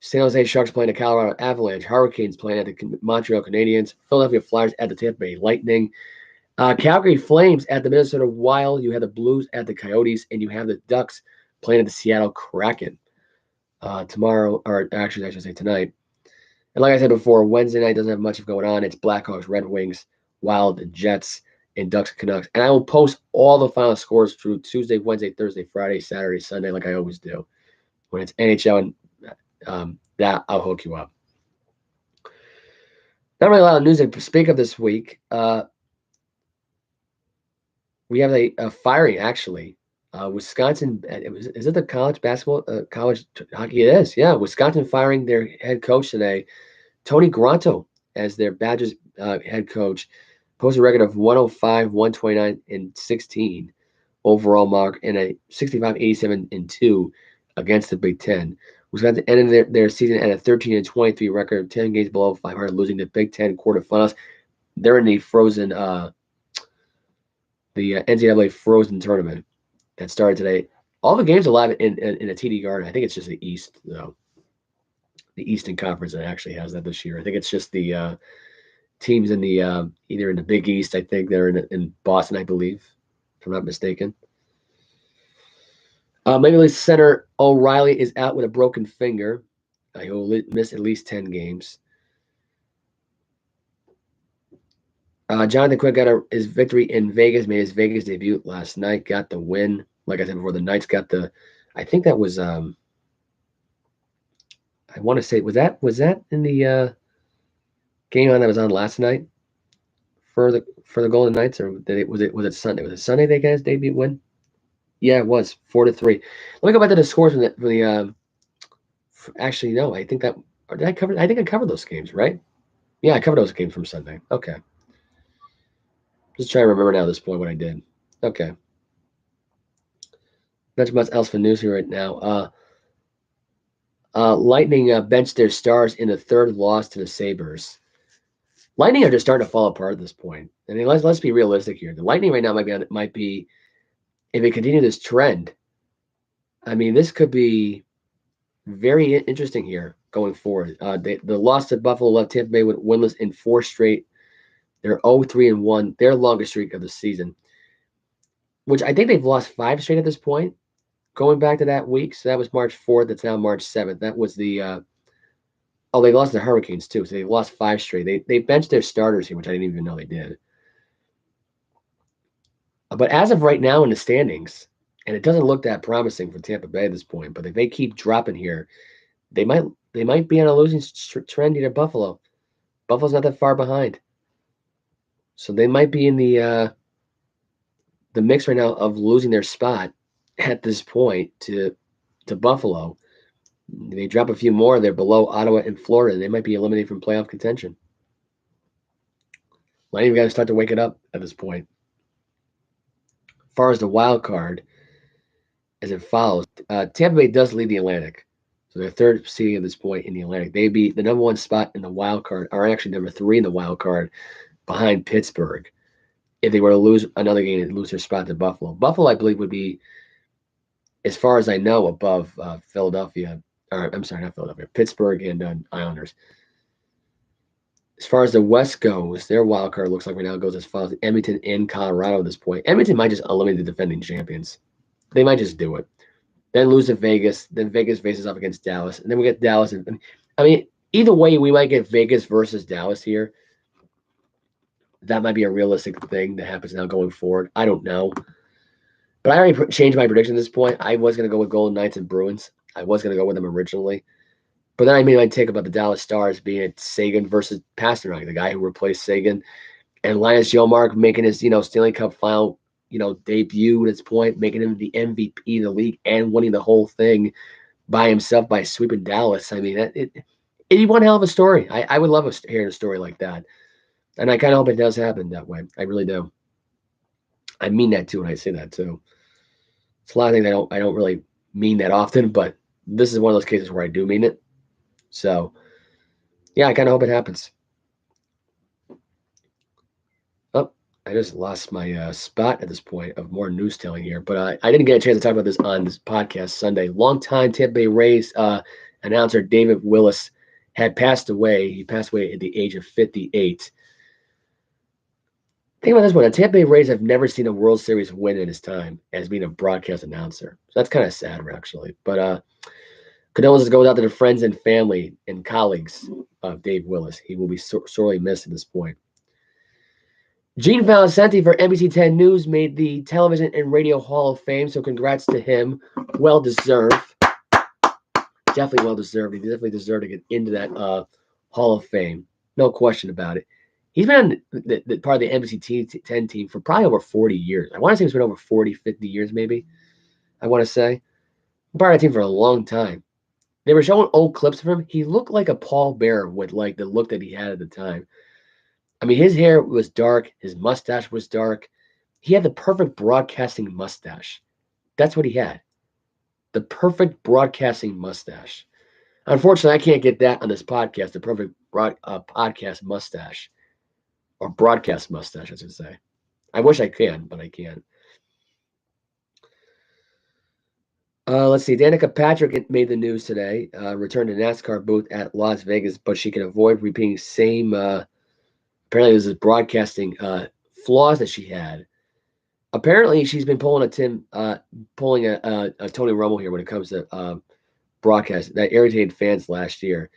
San Jose Sharks playing the Colorado Avalanche, Hurricanes playing at the Montreal Canadiens, Philadelphia Flyers at the Tampa Bay Lightning, Calgary Flames at the Minnesota Wild. You have the Blues at the Coyotes, and you have the Ducks playing at the Seattle Kraken tomorrow, or actually I should say tonight. And like I said before, Wednesday night doesn't have much going on. It's Blackhawks, Red Wings, Wild, Jets, and Ducks, Canucks. And I will post all the final scores through Tuesday, Wednesday, Thursday, Friday, Saturday, Sunday, like I always do. When it's NHL and that, I'll hook you up. Not really a lot of news to speak of this week. We have a firing, actually. Wisconsin, is it the college basketball, college hockey? It is, yeah. Wisconsin firing their head coach today, Tony Granto, as their Badgers head coach. Posted a record of 105, 129, and 16 overall mark, and a 65, 87, and 2 against the Big Ten. Wisconsin ended their season at a 13 and 23 record, 10 games below 500, losing the Big Ten quarterfinals. They're in the frozen, the NCAA Frozen Tournament that started today. All the games are live in a TD Garden. I think it's just the East, though. The Eastern Conference that actually has that this year. I think it's just the teams in the either in the Big East. I think they're in Boston, I believe, if I'm not mistaken. Major League center O'Reilly is out with a broken finger. He will miss at least 10 games. Jonathan Quick got his victory in Vegas, made his Vegas debut last night, got the win. Like I said before, the Knights got the, I think that was, I want to say, was that in the game that was on last night for the Golden Knights, or was it Sunday? Was it Sunday they got his debut win? Yeah, it was 4-3. Let me go back to the scores from the actually, no, I think that, or did I cover? I think I covered those games, right? Yeah, I covered those games from Sunday. Okay. Just trying to remember now at this point what I did. Okay. Not much else for news here right now. Lightning benched their stars in the third loss to the Sabres. Lightning are just starting to fall apart at this point. I mean, let's be realistic here. The Lightning right now might be if they continue this trend. I mean, this could be very interesting here going forward. The loss to Buffalo left Tampa Bay with winless in 4 straight. They're 0-3-1, their longest streak of the season, which I think they've lost 5 straight at this point, going back to that week. So that was March 4th. That's now March 7th. That was the they lost the Hurricanes too. So they lost 5 straight. They benched their starters here, which I didn't even know they did. But as of right now in the standings, and it doesn't look that promising for Tampa Bay at this point, but if they keep dropping here, they might be on a losing trend here to Buffalo. Buffalo's not that far behind. So they might be in the mix right now of losing their spot at this point to Buffalo. They drop a few more, they're below Ottawa and Florida. They might be eliminated from playoff contention. Lightning got to start to wake it up at this point. As far as the wild card, as it follows, Tampa Bay does lead the Atlantic. So they're third seeding at this point in the Atlantic. They be the number 1 spot in the wild card, or actually number 3 in the wild card, behind Pittsburgh. If they were to lose another game and lose their spot to Buffalo. Buffalo, I believe, would be, as far as I know, above Philadelphia. Or I'm sorry, not Philadelphia. Pittsburgh and Islanders. As far as the West goes, their wild card looks like right now goes as follows: Edmonton and Colorado at this point. Edmonton might just eliminate the defending champions. They might just do it. Then lose to Vegas. Then Vegas faces off against Dallas. And then we get Dallas. I mean, either way, we might get Vegas versus Dallas here. That might be a realistic thing that happens now going forward. I don't know. But I already changed my prediction at this point. I was going to go with Golden Knights and Bruins. I was going to go with them originally. But then I made my take about the Dallas Stars being at Sagan versus Pasternak, the guy who replaced Sagan. And Linus Ullmark making his, Stanley Cup final, debut at this point, making him the MVP of the league and winning the whole thing by himself by sweeping Dallas. I mean, it'd one hell of a story. I would love hearing a story like that. And I kind of hope it does happen that way. I really do. I mean that too when I say that too. It's a lot of things I don't really mean that often, but this is one of those cases where I do mean it. So, yeah, I kind of hope it happens. Oh, I just lost my spot at this point of more news telling here, but I didn't get a chance to talk about this on this podcast Sunday. Longtime Tampa Bay Rays announcer David Willis had passed away. He passed away at the age of 58. Think about this one. The Tampa Bay Rays have never seen a World Series win in his time as being a broadcast announcer. So that's kind of sad, actually. But condolences goes out to the friends and family and colleagues of Dave Willis. He will be sorely missed at this point. Gene Valicenti for NBC 10 News made the Television and Radio Hall of Fame, so congrats to him. Well deserved. Definitely well deserved. He definitely deserved to get into that Hall of Fame. No question about it. He's been part of the NBC 10 team for probably over 40 years. I want to say it's been over 40, 50 years maybe. I want to say. Part of the team for a long time. They were showing old clips of him. He looked like a Paul Bear with like the look that he had at the time. I mean, his hair was dark. His mustache was dark. He had the perfect broadcasting mustache. That's what he had. The perfect broadcasting mustache. Unfortunately, I can't get that on this podcast. The perfect podcast mustache or broadcast mustache, I should say. I wish I can, but I can't. Let's see. Danica Patrick made the news today. Returned to NASCAR booth at Las Vegas, but she can avoid repeating same. Apparently, this is broadcasting flaws that she had. Apparently, she's been pulling a Tony Romo here when it comes to broadcast that irritated fans last year.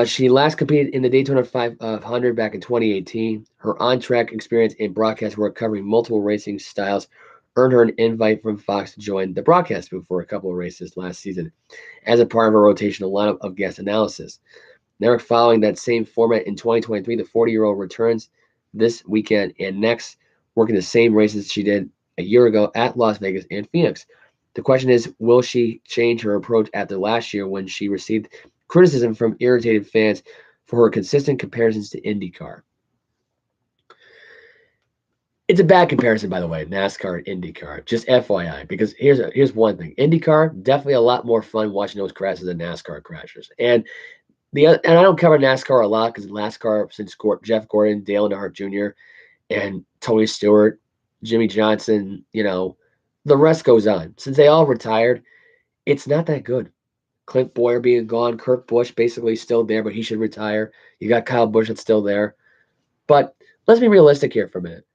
She last competed in the Daytona 500 back in 2018. Her on-track experience in broadcast work covering multiple racing styles earned her an invite from Fox to join the broadcast booth for a couple of races last season as a part of a rotational lineup of guest analysis. Now, following that same format in 2023, the 40-year-old returns this weekend and next, working the same races she did a year ago at Las Vegas and Phoenix. The question is, will she change her approach after last year when she received criticism from irritated fans for her consistent comparisons to IndyCar? It's a bad comparison, by the way, NASCAR and IndyCar. Just FYI, because here's one thing: IndyCar definitely a lot more fun watching those crashes than NASCAR crashes. And I don't cover NASCAR a lot because NASCAR since Jeff Gordon, Dale Earnhardt Jr., and Tony Stewart, Jimmy Johnson, the rest goes on. Since they all retired, it's not that good. Clint Boyer being gone, Kurt Busch basically still there, but he should retire. You got Kyle Busch that's still there. But let's be realistic here for a minute.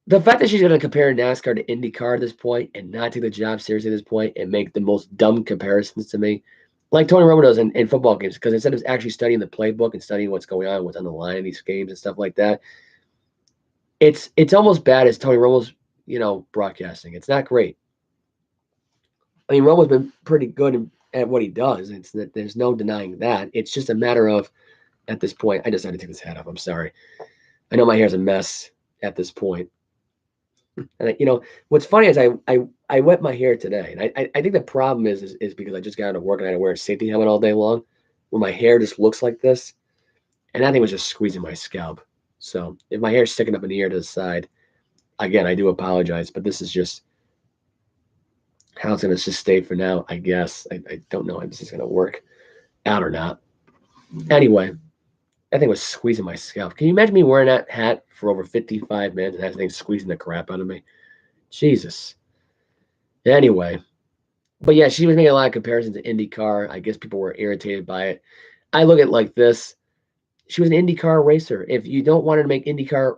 The fact that she's going to compare NASCAR to IndyCar at this point and not take the job seriously at this point and make the most dumb comparisons to me, like Tony Romo does in football games, because instead of actually studying the playbook and studying what's going on, what's on the line in these games and stuff like that, it's almost bad as Tony Romo's, broadcasting. It's not great. I mean, Romo's been pretty good at what he does. There's no denying that. It's just a matter of, at this point, I decided to take this hat off. I'm sorry. I know my hair's a mess at this point. And what's funny is I wet my hair today, and I think the problem is because I just got out of work and I had to wear a safety helmet all day long, where my hair just looks like this, and that thing was just squeezing my scalp. So if my hair's sticking up in the ear to the side, again, I do apologize, but this is just how it's going to just stay for now, I guess. I don't know if this is going to work out or not. Anyway, that thing was squeezing my scalp. Can you imagine me wearing that hat for over 55 minutes and that thing squeezing the crap out of me? Jesus. Anyway, but yeah, she was making a lot of comparisons to IndyCar. I guess people were irritated by it. I look at it like this. She was an IndyCar racer. If you don't want her to make IndyCar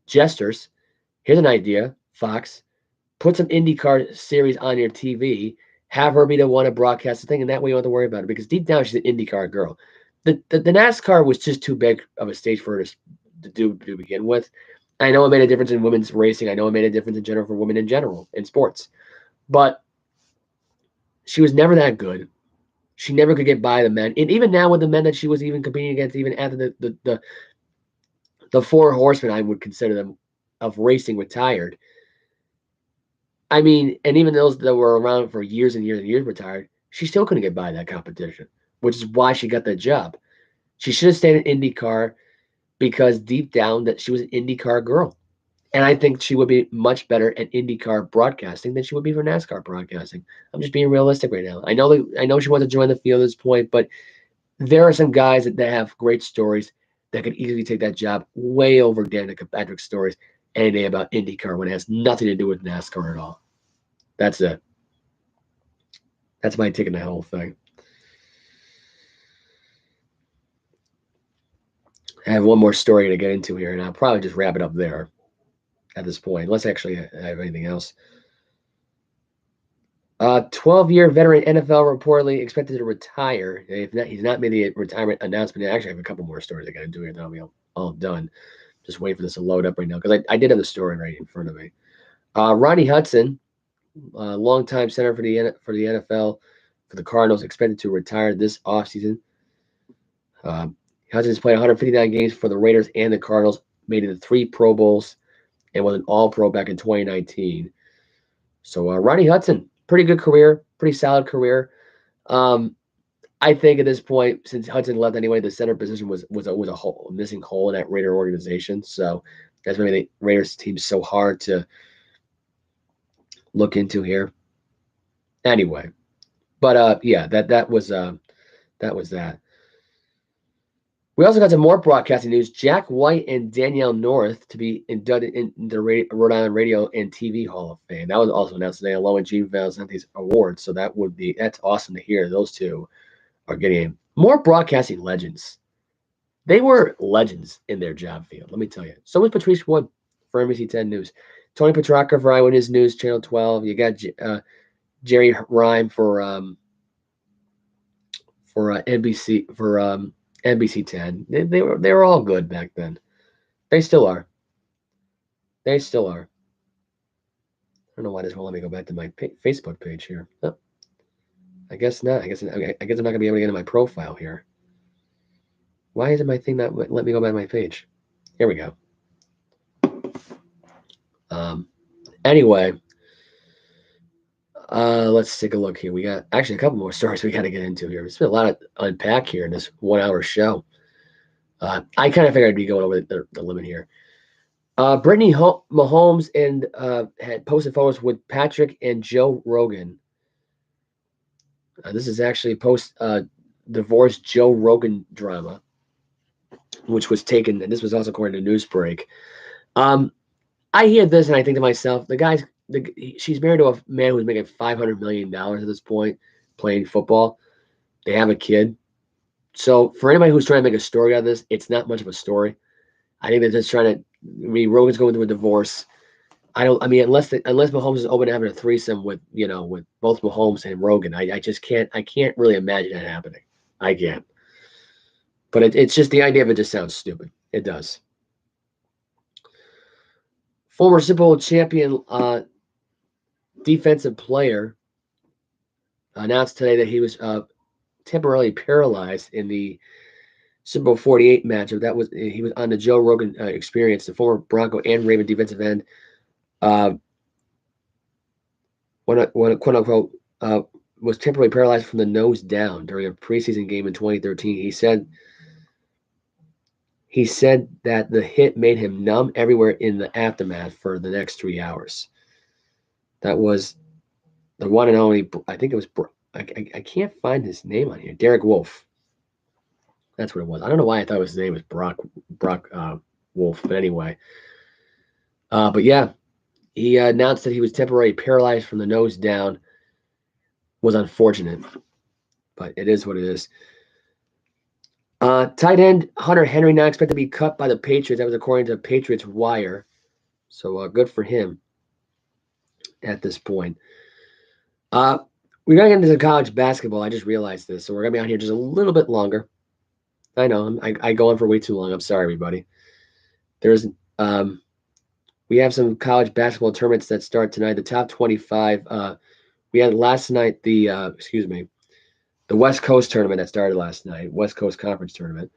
gestures, here's an idea, Fox. Put some IndyCar series on your TV. Have her be the one to broadcast the thing, and that way you don't have to worry about it. Because deep down, she's an IndyCar girl. The NASCAR was just too big of a stage for her to do to begin with. I know it made a difference in women's racing. I know it made a difference in general for women in general in sports. But she was never that good. She never could get by the men. And even now with the men that she was even competing against, even after the four horsemen, I would consider them, of racing retired. I mean, and even those that were around for years and years and years retired, she still couldn't get by that competition, which is why she got that job. She should have stayed in IndyCar because deep down that she was an IndyCar girl. And I think she would be much better at IndyCar broadcasting than she would be for NASCAR broadcasting. I'm just being realistic right now. I know she wants to join the field at this point, but there are some guys that have great stories that could easily take that job way over Danica Patrick's stories any day about IndyCar when it has nothing to do with NASCAR at all. That's it. That's my take on the whole thing. I have one more story to get into here, and I'll probably just wrap it up there at this point, unless I actually have anything else. 12-year veteran NFL reportedly expected to retire. He's not made the retirement announcement. I actually have a couple more stories I got to do here. That'll be all done. Just waiting for this to load up right now because I did have the story right in front of me. Ronnie Hudson, longtime center for the NFL for the Cardinals, expected to retire this offseason. Hudson's played 159 games for the Raiders and the Cardinals, made it to 3 Pro Bowls, and was an All-Pro back in 2019. So Ronnie Hudson, pretty good career, pretty solid career. I think at this point, since Hudson left anyway, the center position was a hole, missing hole in that Raider organization. So that's why the Raiders team's so hard to look into here. Anyway, but yeah, that was that. We also got some more broadcasting news. Jack White and Danielle North to be inducted in the Rhode Island Radio and TV Hall of Fame. That was also announced today, along with Gene Valentine's awards. So that's awesome to hear. Those two are getting more broadcasting legends. They were legends in their job field, let me tell you. So was Patrice Wood for NBC 10 News. Tony Petrarca for Eyewitness News, Channel 12. You got Jerry Rhyme for NBC NBC 10. They were all good back then. They still are. They still are. I don't know why this won't let me go back to my Facebook page here. Oh, I guess not. I guess I'm not gonna be able to get in my profile here. Why isn't my thing not let me go back to my page? Here we go. Anyway, let's take a look here. We got actually a couple more stories we got to get into here. It's been a lot of unpack here in this 1 hour show. I kind of figured I'd be going over the limit here. Brittany Mahomes and had posted photos with Patrick and Joe Rogan. This is actually post divorce Joe Rogan drama, which was taken, and this was also according to Newsbreak. I hear this and I think to myself, she's married to a man who's making $500 million at this point playing football. They have a kid. So for anybody who's trying to make a story out of this, it's not much of a story. I think they're just trying to. Rogan's going through a divorce. Unless Mahomes is open to having a threesome with both Mahomes and Rogan, I just can't. I can't really imagine that happening. I can't. But it's just the idea of it just sounds stupid. It does. Former Super Bowl champion defensive player announced today that he was temporarily paralyzed in the Super Bowl 48 matchup. He was on the Joe Rogan Experience. The former Bronco and Raven defensive end, quote unquote, was temporarily paralyzed from the nose down during a preseason game in 2013. He said that the hit made him numb everywhere in the aftermath for the next 3 hours. That was the one and only. I think it was. I can't find his name on here. Derek Wolfe. That's what it was. I don't know why I thought his name was Brock Wolf, but anyway. But yeah, he announced that he was temporarily paralyzed from the nose down. Was unfortunate, but it is what it is. Tight end Hunter Henry not expected to be cut by the Patriots. That was according to Patriots Wire. So good for him at this point. We're going to get into college basketball. I just realized this. So we're going to be on here just a little bit longer. I know. I go on for way too long. I'm sorry, everybody. We have some college basketball tournaments that start tonight. The top 25. We had last night the West Coast tournament that started last night. West Coast Conference tournament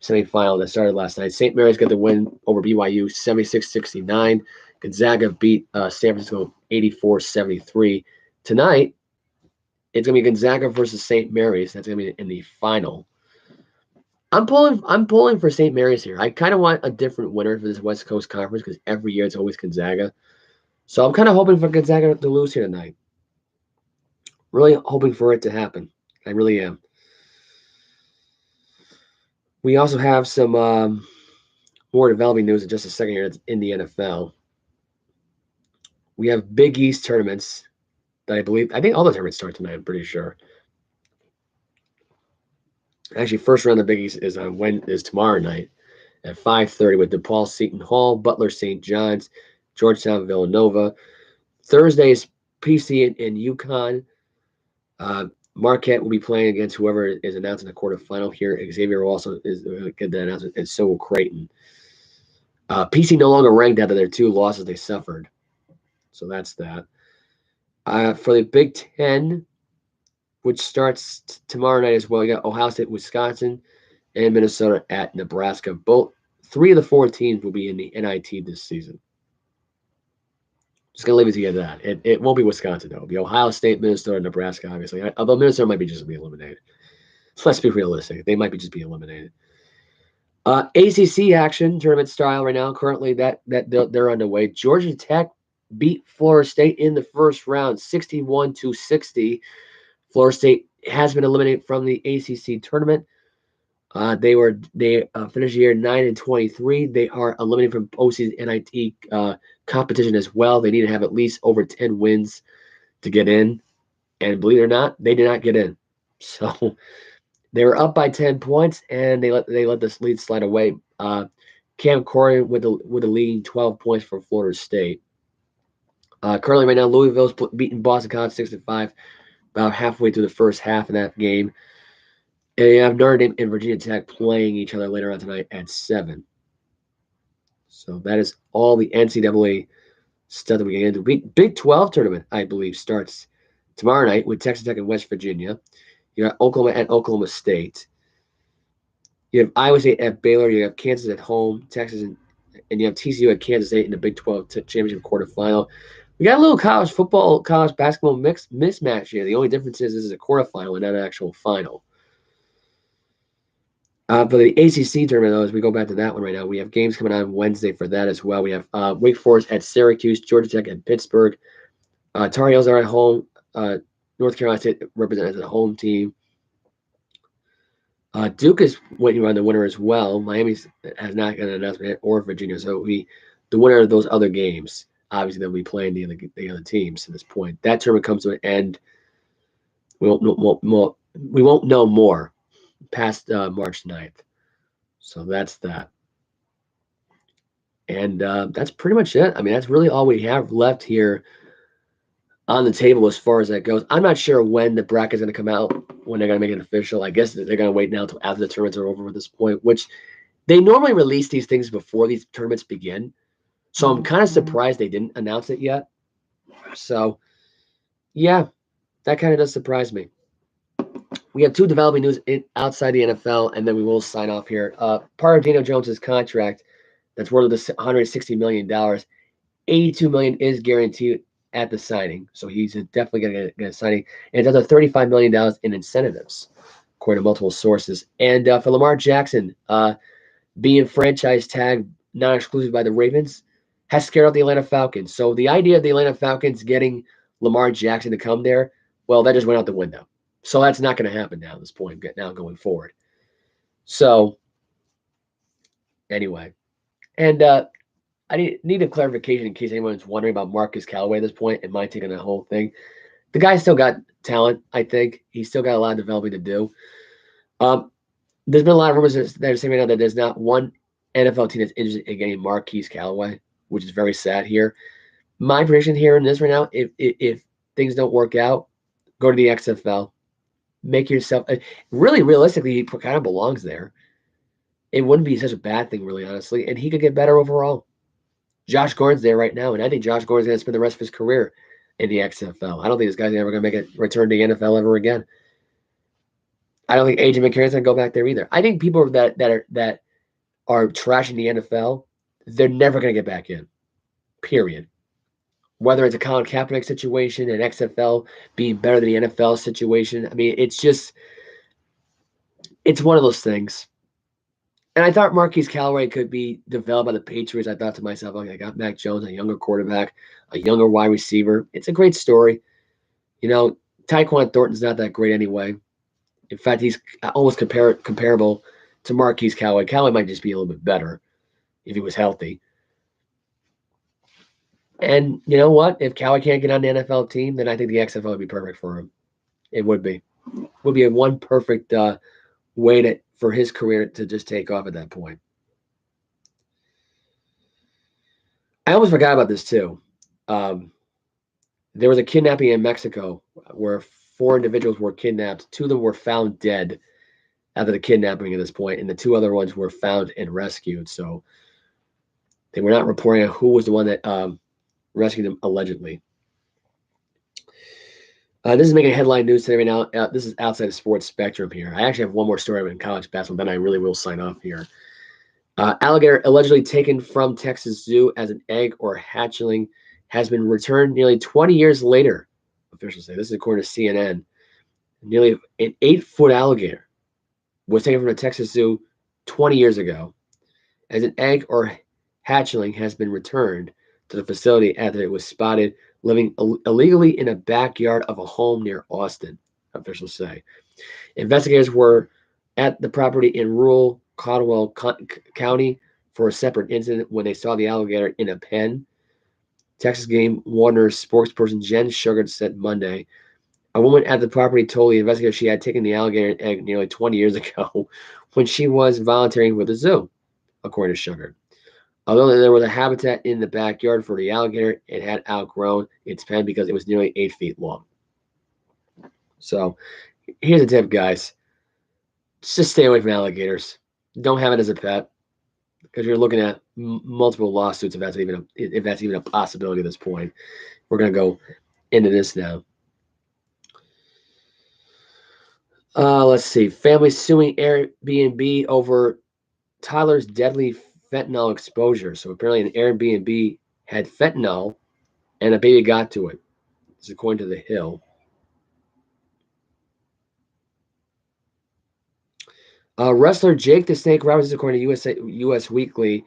semifinal that started last night. St. Mary's got the win over BYU 76-69. Gonzaga beat San Francisco 84-73. Tonight, it's going to be Gonzaga versus St. Mary's. That's going to be in the final. I'm pulling for St. Mary's here. I kind of want a different winner for this West Coast Conference because every year it's always Gonzaga. So I'm kind of hoping for Gonzaga to lose here tonight. Really hoping for it to happen. I really am. We also have some more developing news in just a second here in the NFL. We have Big East tournaments that I think all the tournaments start tonight, I'm pretty sure. Actually, first round of Big East is tomorrow night at 5:30 with DePaul Seton Hall, Butler St. John's, Georgetown Villanova. Thursday is PC and UConn. Marquette will be playing against whoever is announced in the quarterfinal here. Xavier also is get that announcement, and so will Creighton. PC no longer ranked after their 2 losses they suffered. So that's that. For the Big Ten, which starts tomorrow night as well, you got Ohio State, Wisconsin, and Minnesota at Nebraska. 3 of the 4 teams will be in the NIT this season. Just going to leave it to you at that. It won't be Wisconsin, though. It'll be Ohio State, Minnesota, Nebraska, obviously. Although Minnesota might be just be eliminated. So let's be realistic. They might be just be eliminated. ACC action, tournament style right now. Currently, they're underway. Georgia Tech beat Florida State in the first round, 61-60. Florida State has been eliminated from the ACC tournament. They finished the year 9-23. They are eliminated from postseason NIT competition as well. They need to have at least over 10 wins to get in, and believe it or not, they did not get in. So they were up by 10 points, and they let this lead slide away. Cam Corey with the leading 12 points for Florida State. Currently, right now, Louisville's beating Boston College 6-5, about halfway through the first half of that game. And you have Notre Dame and Virginia Tech playing each other later on tonight at 7. So that is all the NCAA stuff that we get into. Big 12 tournament, I believe, starts tomorrow night with Texas Tech and West Virginia. You got Oklahoma at Oklahoma State. You have Iowa State at Baylor. You have Kansas at home, Texas, and you have TCU at Kansas State in the Big 12 championship quarterfinal. We got a little college football, college basketball mismatch here. The only difference is this is a quarterfinal and not an actual final. For the ACC tournament, though, as we go back to that one right now, we have games coming on Wednesday for that as well. We have Wake Forest at Syracuse, Georgia Tech at Pittsburgh. Tar Heels are at home. North Carolina State represented as a home team. Duke is waiting on the winner as well. Miami has not got an announcement yet, or Virginia. So the winner of those other games, obviously, they'll be playing the other teams at this point. That tournament comes to an end. We won't know more past March 9th. So that's that. And that's pretty much it. I mean, that's really all we have left here on the table as far as that goes. I'm not sure when the bracket is going to come out, when they're going to make it official. I guess they're going to wait now until after the tournaments are over at this point, which they normally release these things before these tournaments begin. So I'm kind of surprised they didn't announce it yet. So, yeah, that kind of does surprise me. We have two developing news outside the NFL, and then we will sign off here. Part of Daniel Jones's contract that's worth $160 million, $82 million is guaranteed at the signing. So he's definitely going to get a signing. And it's another $35 million in incentives, according to multiple sources. And for Lamar Jackson, being franchise tagged non-exclusive by the Ravens, has scared out the Atlanta Falcons. So the idea of the Atlanta Falcons getting Lamar Jackson to come there, well, that just went out the window. So that's not going to happen now at this point, now going forward. So, anyway. And I need a clarification in case anyone's wondering about Marcus Callaway at this point and my take on the whole thing. The guy's still got talent, I think. He's still got a lot of developing to do. There's been a lot of rumors that are saying right now that there's not one NFL team that's interested in getting Marquise Callaway, which is very sad here. My prediction here in this right now, if things don't work out, go to the XFL. Make yourself really realistically, he kind of belongs there. It wouldn't be such a bad thing, really, honestly, and he could get better overall. Josh Gordon's there right now, and I think Josh Gordon's going to spend the rest of his career in the XFL. I don't think this guy's ever going to make a return to the NFL ever again. I don't think AJ McCarron's going to go back there either. I think people that are trashing the NFL, they're never going to get back in, period. Whether it's a Colin Kaepernick situation, an XFL being better than the NFL situation. I mean, it's one of those things. And I thought Marquise Callaway could be developed by the Patriots. I thought to myself, okay, I got Mac Jones, a younger quarterback, a younger wide receiver. It's a great story. You know, Tyquan Thornton's not that great anyway. In fact, he's almost comparable to Marquise Callaway. Callaway might just be a little bit better if he was healthy. And you know what? If Callaway can't get on the NFL team, then I think the XFL would be perfect for him. It would be. It would be one perfect way for his career to just take off at that point. I almost forgot about this too. There was a kidnapping in Mexico where 4 individuals were kidnapped. 2 of them were found dead after the kidnapping at this point, and the 2 other ones were found and rescued. So they were not reporting on who was the one that rescued them allegedly. This is making headline news today right now. This is outside the sports spectrum here. I actually have one more story in college basketball, then I really will sign off here. Alligator allegedly taken from Texas Zoo as an egg or hatchling has been returned nearly 20 years later, officials say. This is according to CNN. Nearly an 8-foot alligator was taken from a Texas zoo 20 years ago, as an egg or hatchling has been returned to the facility after it was spotted living illegally in a backyard of a home near Austin, officials say. Investigators were at the property in rural Caldwell County for a separate incident when they saw the alligator in a pen. Texas Game Warden's spokesperson Jen Sugar said Monday, a woman at the property told the investigator she had taken the alligator egg nearly 20 years ago when she was volunteering with the zoo, according to Sugar. Although there was a habitat in the backyard for the alligator, it had outgrown its pen because it was nearly 8 feet long. So here's a tip, guys. Just stay away from alligators. Don't have it as a pet because you're looking at multiple lawsuits if that's even a possibility at this point. We're going to go into this now. Let's see. Family suing Airbnb over Tyler's deadly fentanyl exposure. So apparently an Airbnb had fentanyl and a baby got to it. This is according to The Hill. Wrestler Jake the Snake Roberts, according to US Weekly,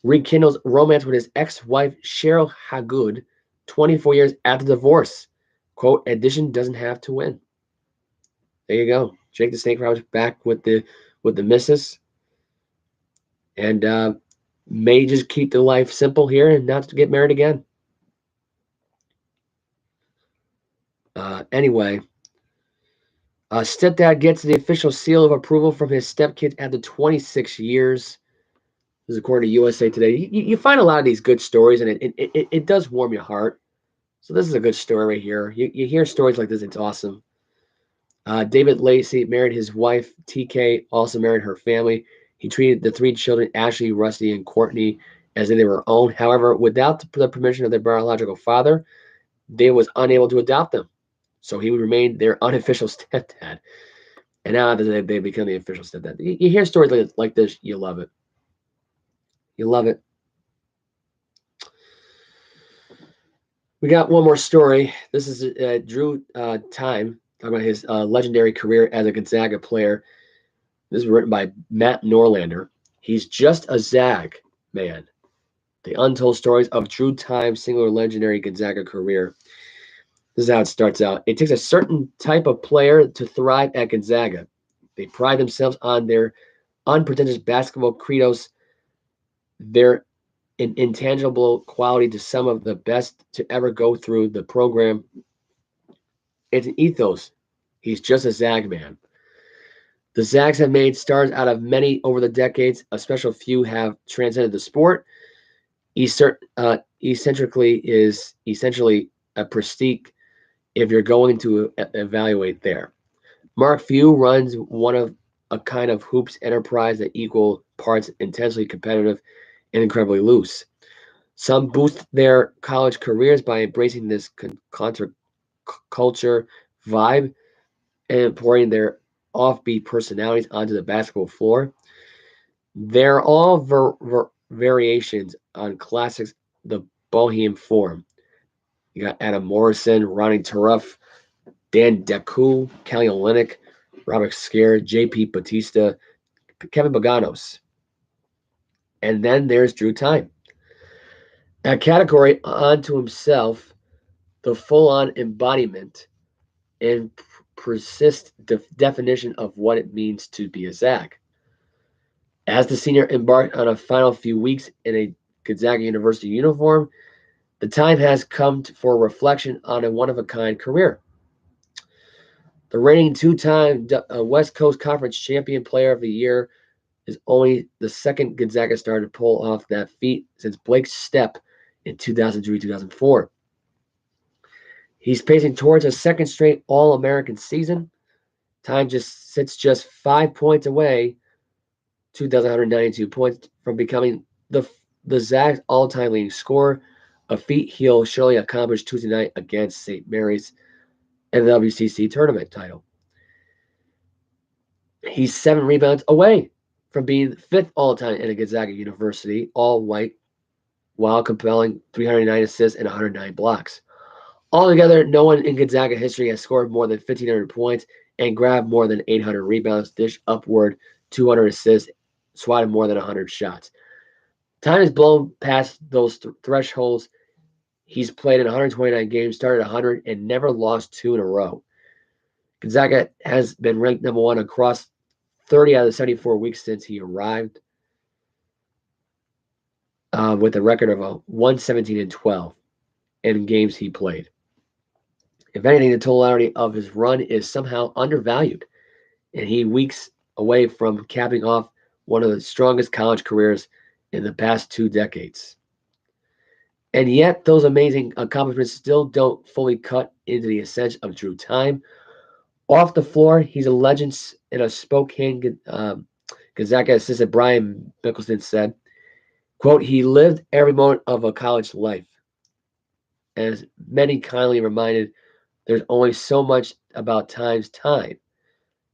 rekindles romance with his ex-wife Cheryl Hagood 24 years after divorce. Quote, addition doesn't have to win. There you go. Jake the Snake Roberts back with the missus. And may just keep the life simple here and not to get married again. Anyway, stepdad gets the official seal of approval from his stepkids after 26 years. This is according to USA Today. You find a lot of these good stories, and it does warm your heart. So this is a good story right here. You hear stories like this, it's awesome. David Lacey married his wife, TK, also married her family. He treated the 3 children, Ashley, Rusty, and Courtney, as if they were own. However, without the permission of their biological father, David was unable to adopt them. So he would remain their unofficial stepdad. And now they become the official stepdad. You hear stories like this, you love it. You love it. We got one more story. This is Drew Time, talking about his legendary career as a Gonzaga player. This is written by Matt Norlander. He's just a Zag man. The untold stories of Drew Time's singular legendary Gonzaga career. This is how it starts out. It takes a certain type of player to thrive at Gonzaga. They pride themselves on their unpretentious basketball credos, their intangible quality to some of the best to ever go through the program. It's an ethos. He's just a Zag man. The Zags have made stars out of many over the decades. A special few have transcended the sport. Eccentrically is essentially a prestige if you're going to evaluate there. Mark Few runs one of a kind of hoops enterprise that equal parts intensely competitive and incredibly loose. Some boost their college careers by embracing this counter-culture vibe and pouring their offbeat personalities onto the basketball floor. They're all variations on classics, the Bohemian form. You got Adam Morrison, Ronnie Turuff, Dan Deku, Kelly Olynyk, Robert Scare, J.P. Batista, Kevin Baganos. And then there's Drew Time. A category unto himself, the full-on embodiment and persist definition of what it means to be a Zag. As the senior embarked on a final few weeks in a Gonzaga University uniform, the time has come for reflection on a one-of-a-kind career. The reigning 2-time West Coast Conference Champion Player of the Year is only the second Gonzaga star to pull off that feat since Blake Stepp in 2003-2004. He's pacing towards a second straight All-American season. Time just sits just 5 points away, 2,192 points, from becoming the Zags' all-time leading scorer, a feat he'll surely accomplish Tuesday night against St. Mary's in the WCC tournament title. He's 7 rebounds away from being 5th all-time in a Gonzaga University all-white while compelling 309 assists and 109 blocks. Altogether, no one in Gonzaga history has scored more than 1,500 points and grabbed more than 800 rebounds, dished upward 200 assists, swatted more than 100 shots. Time has blown past those thresholds. He's played in 129 games, started 100, and never lost 2 in a row. Gonzaga has been ranked number 1 across 30 out of the 74 weeks since he arrived, with a record of 117-12 in games he played. If anything, the totality of his run is somehow undervalued, and he weeks away from capping off one of the strongest college careers in the past 2 decades. And yet, those amazing accomplishments still don't fully cut into the essence of Drew Time. Off the floor, he's a legend. In a Spokane Gonzaga assistant Brian Mickelson said, quote, he lived every moment of a college life. As many kindly reminded, there's only so much about Time's time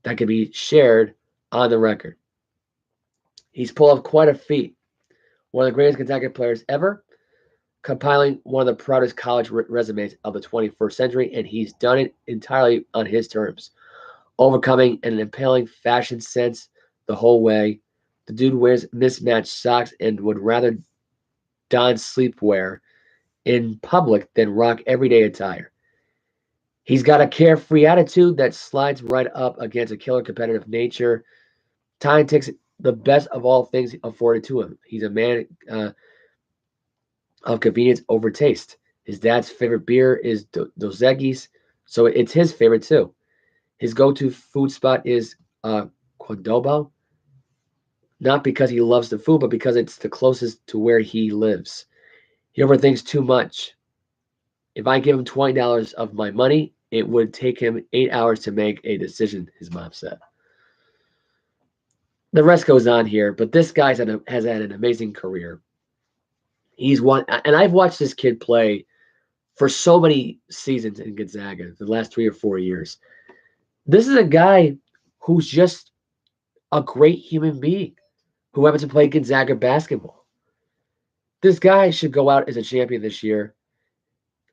that can be shared on the record. He's pulled off quite a feat. One of the greatest Gonzaga players ever, compiling one of the proudest college resumes of the 21st century, and he's done it entirely on his terms, overcoming an impelling fashion sense the whole way. The dude wears mismatched socks and would rather don sleepwear in public than rock everyday attire. He's got a carefree attitude that slides right up against a killer competitive nature. Time takes the best of all things afforded to him. He's a man of convenience over taste. His dad's favorite beer is Dos Equis, so it's his favorite too. His go-to food spot is Cordoba, not because he loves the food, but because it's the closest to where he lives. He overthinks too much. If I give him $20 of my money, it would take him 8 hours to make a decision, his mom said. The rest goes on here, but this guy has had an amazing career. He's won, and I've watched this kid play for so many seasons in Gonzaga, the last 3 or 4 years. This is a guy who's just a great human being who happens to play Gonzaga basketball. This guy should go out as a champion this year.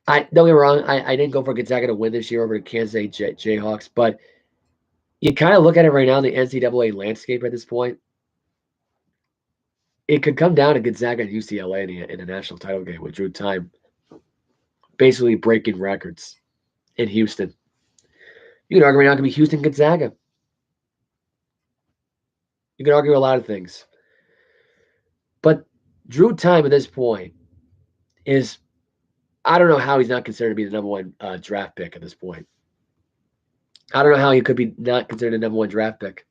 Don't get me wrong, I didn't go for Gonzaga to win this year over the Kansas State Jayhawks, but you kind of look at it right now in the NCAA landscape at this point. It could come down to Gonzaga and UCLA in a national title game with Drew Time basically breaking records in Houston. You can argue right now it could be Houston Gonzaga. You can argue a lot of things. But Drew Time at this point is, I don't know how he's not considered to be the number 1 draft pick at this point. I don't know how he could be not considered the number 1 draft pick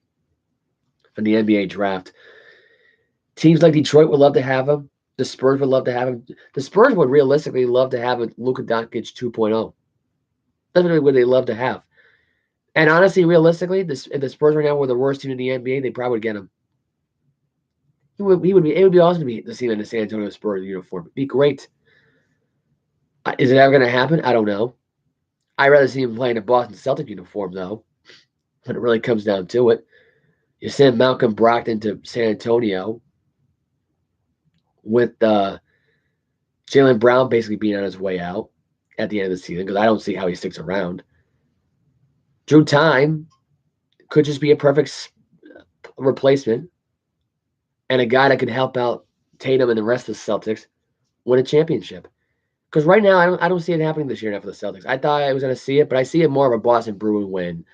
in the NBA draft. Teams like Detroit would love to have him. The Spurs would love to have him. The Spurs would realistically love to have a Luka Doncic 2.0. That's really what they love to have. And honestly, realistically, if the Spurs right now were the worst team in the NBA, they probably would get him. It would be awesome to see him in the San Antonio Spurs uniform. It'd be great. Is it ever going to happen? I don't know. I'd rather see him play in a Boston Celtic uniform, though, when it really comes down to it. You send Malcolm Brogdon to San Antonio with Jaylen Brown basically being on his way out at the end of the season, because I don't see how he sticks around. Drew Time could just be a perfect replacement and a guy that could help out Tatum and the rest of the Celtics win a championship. Because right now, I don't see it happening this year enough for the Celtics. I thought I was going to see it, but I see it more of a Boston Bruins win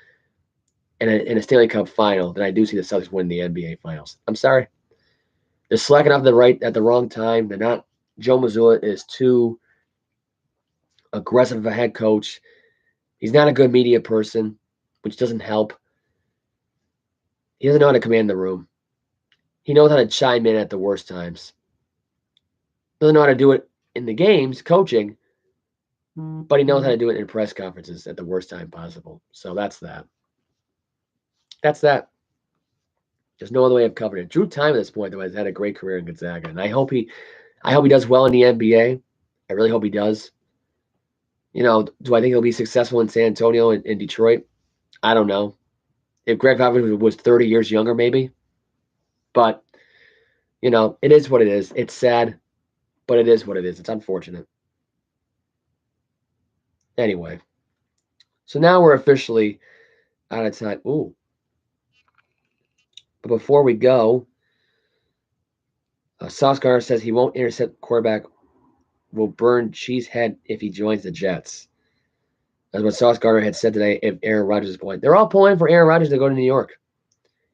in a Stanley Cup final than I do see the Celtics win the NBA Finals. I'm sorry. They're slacking off at the wrong time. They're not. Joe Mazzulla is too aggressive of a head coach. He's not a good media person, which doesn't help. He doesn't know how to command the room. He knows how to chime in at the worst times. Doesn't know how to do it in the games, coaching, but he knows how to do it in press conferences at the worst time possible. So that's that. That's that. There's no other way of covering it. Drew Time at this point, though, has had a great career in Gonzaga, and I hope he does well in the NBA. I really hope he does. Do I think he'll be successful in San Antonio and in Detroit? I don't know. If Greg Popovich was 30 years younger, maybe. But, it is what it is. It's sad. But it is what it is. It's unfortunate. Anyway, so now we're officially out of time. Ooh. But before we go, Sauce Gardner says he won't intercept quarterback, will burn Cheese head if he joins the Jets. That's what Sauce Gardner had said today if Aaron Rodgers is playing. They're all pulling for Aaron Rodgers to go to New York.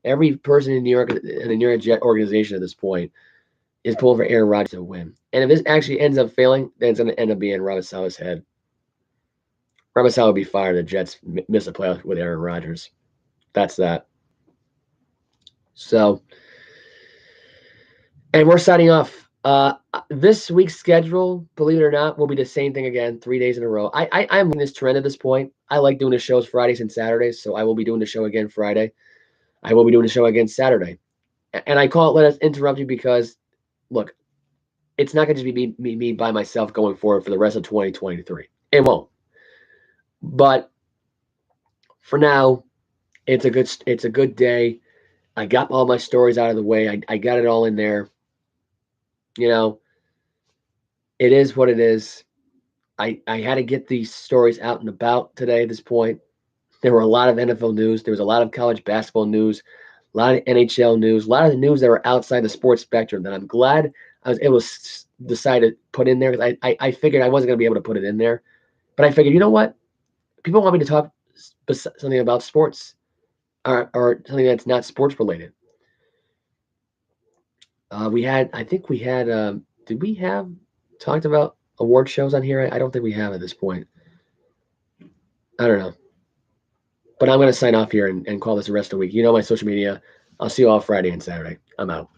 Every person in New York, in the New York Jet organization at this point, is pulling for Aaron Rodgers to win. And if this actually ends up failing, then it's going to end up being Ramasala's head. Ramasala will be fired. The Jets miss a playoff with Aaron Rodgers. That's that. So, and we're signing off. This week's schedule, believe it or not, will be the same thing again, 3 days in a row. I'm in this trend at this point. I like doing the shows Fridays and Saturdays, so I will be doing the show again Friday. I will be doing the show again Saturday. And I call it Let Us Interrupt You because, look, it's not going to just be me by myself going forward for the rest of 2023. It won't. But for now, it's a good day. I got all my stories out of the way. I got it all in there. You know, it is what it is. I had to get these stories out and about today at this point. There were a lot of NFL news. There was a lot of college basketball news, a lot of NHL news, a lot of the news that were outside the sports spectrum that I'm glad I was able to decide to put in there. Because I figured I wasn't going to be able to put it in there. But I figured, you know what? People want me to talk something about sports or something that's not sports related. Did we have talked about award shows on here? I don't think we have at this point. I don't know. But I'm going to sign off here and call this the rest of the week. You know my social media. I'll see you all Friday and Saturday. I'm out.